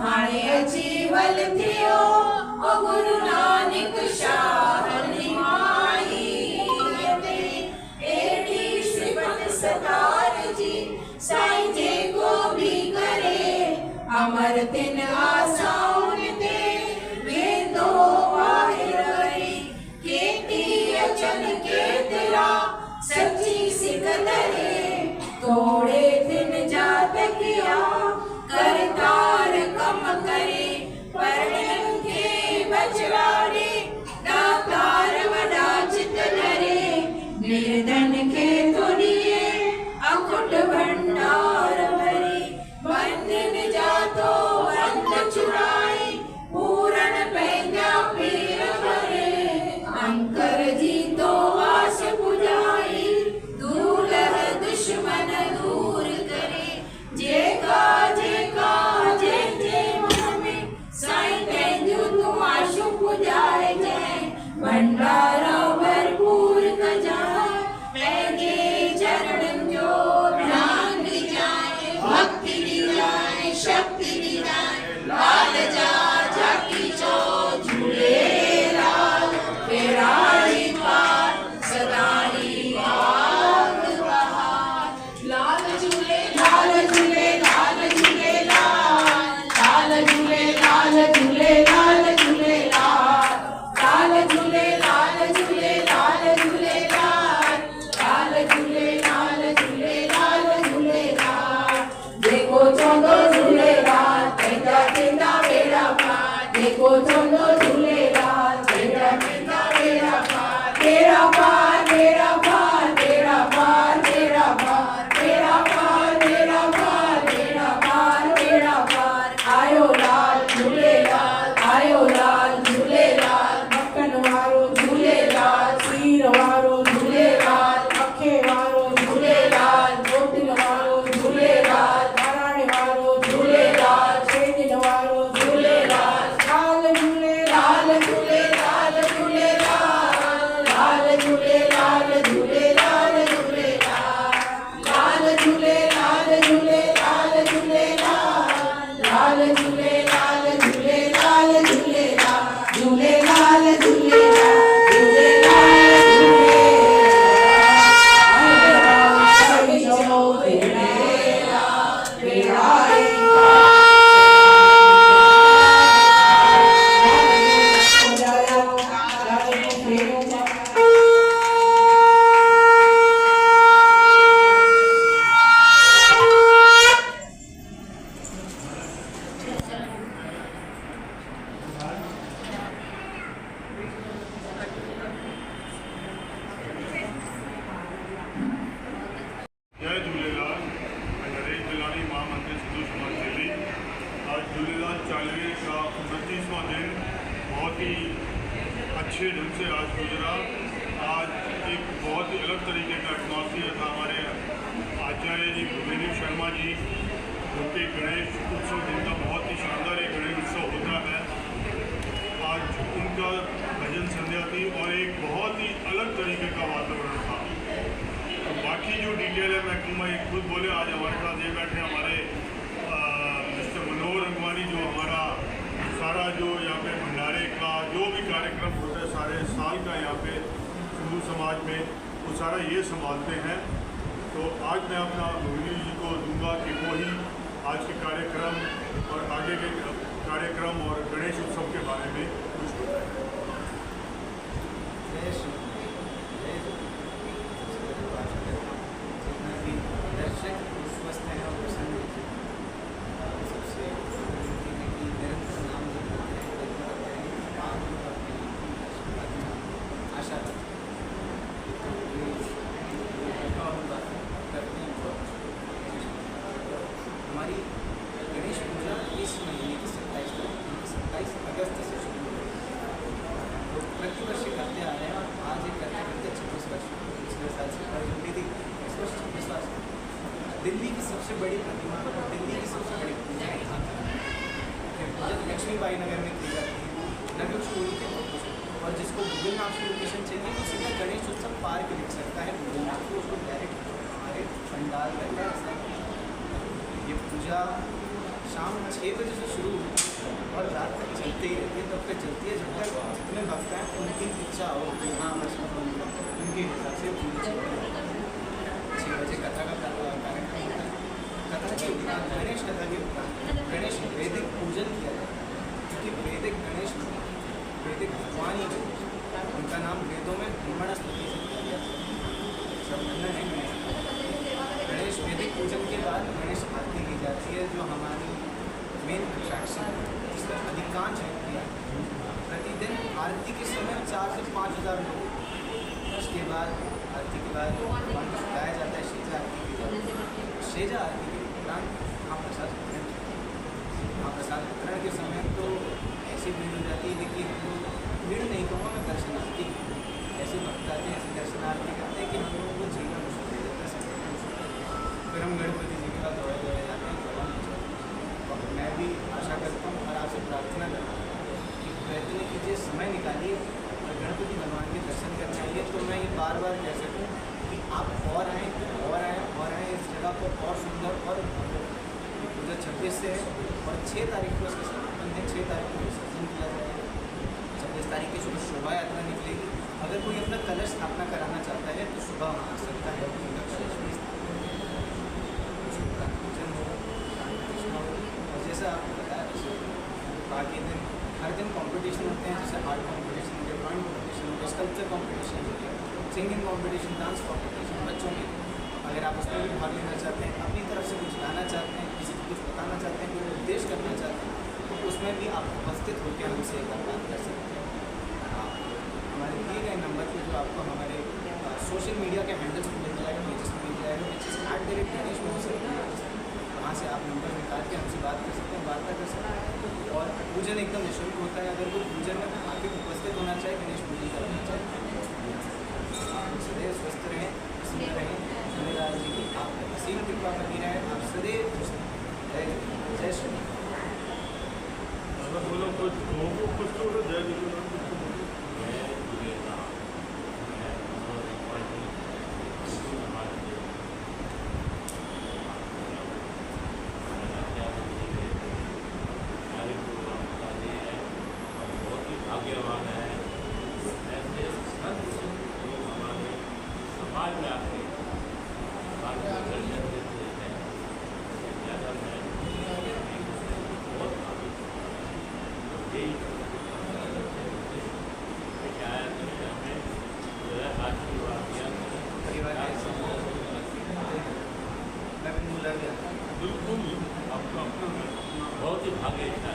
हाणे अची वल थियो ओ गुरु नानक शाह निमाई ते एड़ी सिफत सतार जी साईं जेको भी करे अमर तिन आसाउन ते वेंदो आहे रही केती अचन केतिरा सच्ची सिक दरे तोड़े तिन जात किया करतार कम करे परणन के बचवाड़े दातार वडा चित धरे निर्धन के तुरिए झूले लाल झूले लाल लाल झूले लाल झूले लाल झूले लाल लाल झूले लाल झूले लाल झूले लाल लाल झूले लाल झूले लाल झूले लाल देखो चोंदो झूले लाल तेजा तेजा बेड़ा पार देखो चोंदो झूले लाल तेजा तेजा बेड़ा पार बेड़ा पार बेड़ा पार बेड़ा पार बेड़ा पार बेड़ा पार बेड़ा पार बेड़ा पार बेड़ा पार आयो लाल झूले लाल आयो लाल झूले लाल मक्खन वारो झूले लाल सीर वारो झूले लाल मक्खे वारो झूले लाल मोतिन वारो झूले लाल नारायण वारो झूले लाल शेदिन वारो झूले लाल लाल झूले लाल झूले लाल झूले लाल लाल झूले लाल झूले लाल झूले लाल लाल झूले लाल झूले लाल झूले लाल लाल झूले लाल झूले लाल झूले लाल झूले लाल झूले जय झूलेलाल नरेश दिलानी महामंत्री सिंधु समाज दिल्ली। आज झूलेलाल चालीहे का 29वां दिन बहुत ही अच्छे ढंग से आज गुजरा। आज एक बहुत ही अलग तरीके का एटमॉस्फियर था। हमारे आचार्य जी भूपेंद्र शर्मा जी उनके गणेश उत्सव दिन का बहुत ही शानदार एक गणेश उत्सव होता है। आज उनका भजन संध्या थी और एक बहुत ही अलग तरीके का वातावरण था। बाकी जो डिटेल है मैं खुद बोले। आज हमारे साथ ये बैठे हमारे मिस्टर मनोहर अंगवानी जो हमारा सारा जो यहाँ पे भंडारे का जो भी कार्यक्रम होता है सारे साल का यहाँ पे हिंदू समाज में वो सारा ये संभालते हैं। तो आज मैं अपना मोहिनी जी को दूंगा कि वो ही आज के कार्यक्रम और आगे के कार्यक्रम और गणेश उत्सव के बारे में कुछ बताएं। दर्शक स्वस्थ हैं और प्रसन्न हैं। सबसे विनती है कि निरंतर नाम जपते हैं, आशा करते हैं। हमारी गणेश पूजा इस महीने की 27 अगस्त से शुरू हुई। तो प्रतिवर्ष करते आ रहे हैं और आज ये करते करते 26 वर्ष पिछले साल से प्रारंभ थी। इस वर्ष 26 वर्ष दिल्ली की सबसे बड़ी प्रतिमा और दिल्ली की सबसे बड़ी पूजा पूजा लक्ष्मीबाई नगर में की जाती है, नगर स्कूल के। और जिसको गूगल मैप की लोकेशन चाहिए तो सीधा गणेश उत्सव पार्क लिख सकता है गूगल मैप को, उसको डायरेक्ट हमारे पंडाल रहता है। ये पूजा शाम 6 बजे से शुरू और रात तक चलते ही रहती है। तब तक चलती है जब तक जितने भक्त हैं उनकी इच्छा हो कि हाँ बस उनके हिसाब से पूजा चलती है। 6 बजे कथा का कार्यक्रम होता है। कथा के उपरांत गणेश कथा के उपरांत गणेश वैदिक पूजन किया जाता है, क्योंकि वैदिक गणेश वैदिक भगवान ही उनका नाम वेदों में ब्रह्मण स्तुति से किया गया सब है गणेश वैदिक पूजन के बाद गणेश आरती की जाती है, जो हमारी मेन अट्रैक्शन है, जिसमें अधिकांश व्यक्ति प्रतिदिन आरती के समय 4 से 5 हज़ार लोग। उसके बाद आरती के बाद भगवान को गाया जाता है शेजा आरती की जाती है। शेजा आरती के उपरांत महाप्रसाद वितरण के समय तो ऐसी भीड़ हो जाती है कि हम लोग भीड़ नहीं कहूँगा मैं दर्शनार्थी ऐसे भक्त आते हैं, ऐसे दर्शनार्थी करते हैं कि हम लोगों को जीना मुश्किल हो जाता है। फिर हम गणपति जी के बाद दौड़े जाते हैं। और मैं भी आशा करता हूँ और आपसे प्रार्थना करता हूँ कि प्रयत्न कीजिए, समय निकालिए और गणपति भगवान के दर्शन करने आइए। तो मैं ये बार बार कह सकूँ कि आप और आएँ इस जगह को और सुंदर और पूजा 26 से है और 6 तारीख को इसका समापन है। 6 तारीख को विसर्जन किया जाएगा। 26 तारीख की सुबह शोभा यात्रा निकलेगी। अगर कोई अपना कलश स्थापना कराना चाहता है तो सुबह वहाँ आ सकता है। पूजन sculpture competition, singing competition, dance competition बच्चों में, अगर आप उसमें भी भाग लेना चाहते हैं, अपनी तरफ से कुछ गाना चाहते हैं, किसी को कुछ बताना चाहते हैं, कोई निर्देश करना चाहते हैं, तो उसमें भी आप उपस्थित होकर हमसे एक बार बात कर सकते हैं। हमारे दिए गए नंबर पर जो आपको हमारे सोशल मीडिया के हैंडल्स पर मिल जाएगा, पेजेस पर मिल जाएगा, विच इज़ @गणेश महोत्सव, वहाँ से आप नंबर निकाल के हमसे बात कर सकते हैं, वार्ता कर सकते हैं। और पूजन एकदम निःशुल्क होता है, अगर कोई पूजन में आके उपस्थित होना चाहे, गणेश पूजन करना चाहे, आप सदैव स्वस्थ रहें, सुंदर रहें, झूलेलाल जी की आप असीम कृपा बनी रहे, आप सदैव खुश रहें। जय श्री राम। बोलो कुछ कुछ तो जय जी भाग्यवान है ऐसे संत लोग हमारे समाज में आते मार्गदर्शन देते हैं। ज़्यादा मैं बहुत आशीर्वाद दिया परिवार मैं भी बुला गया। बिल्कुल आपका बहुत ही भाग्य है।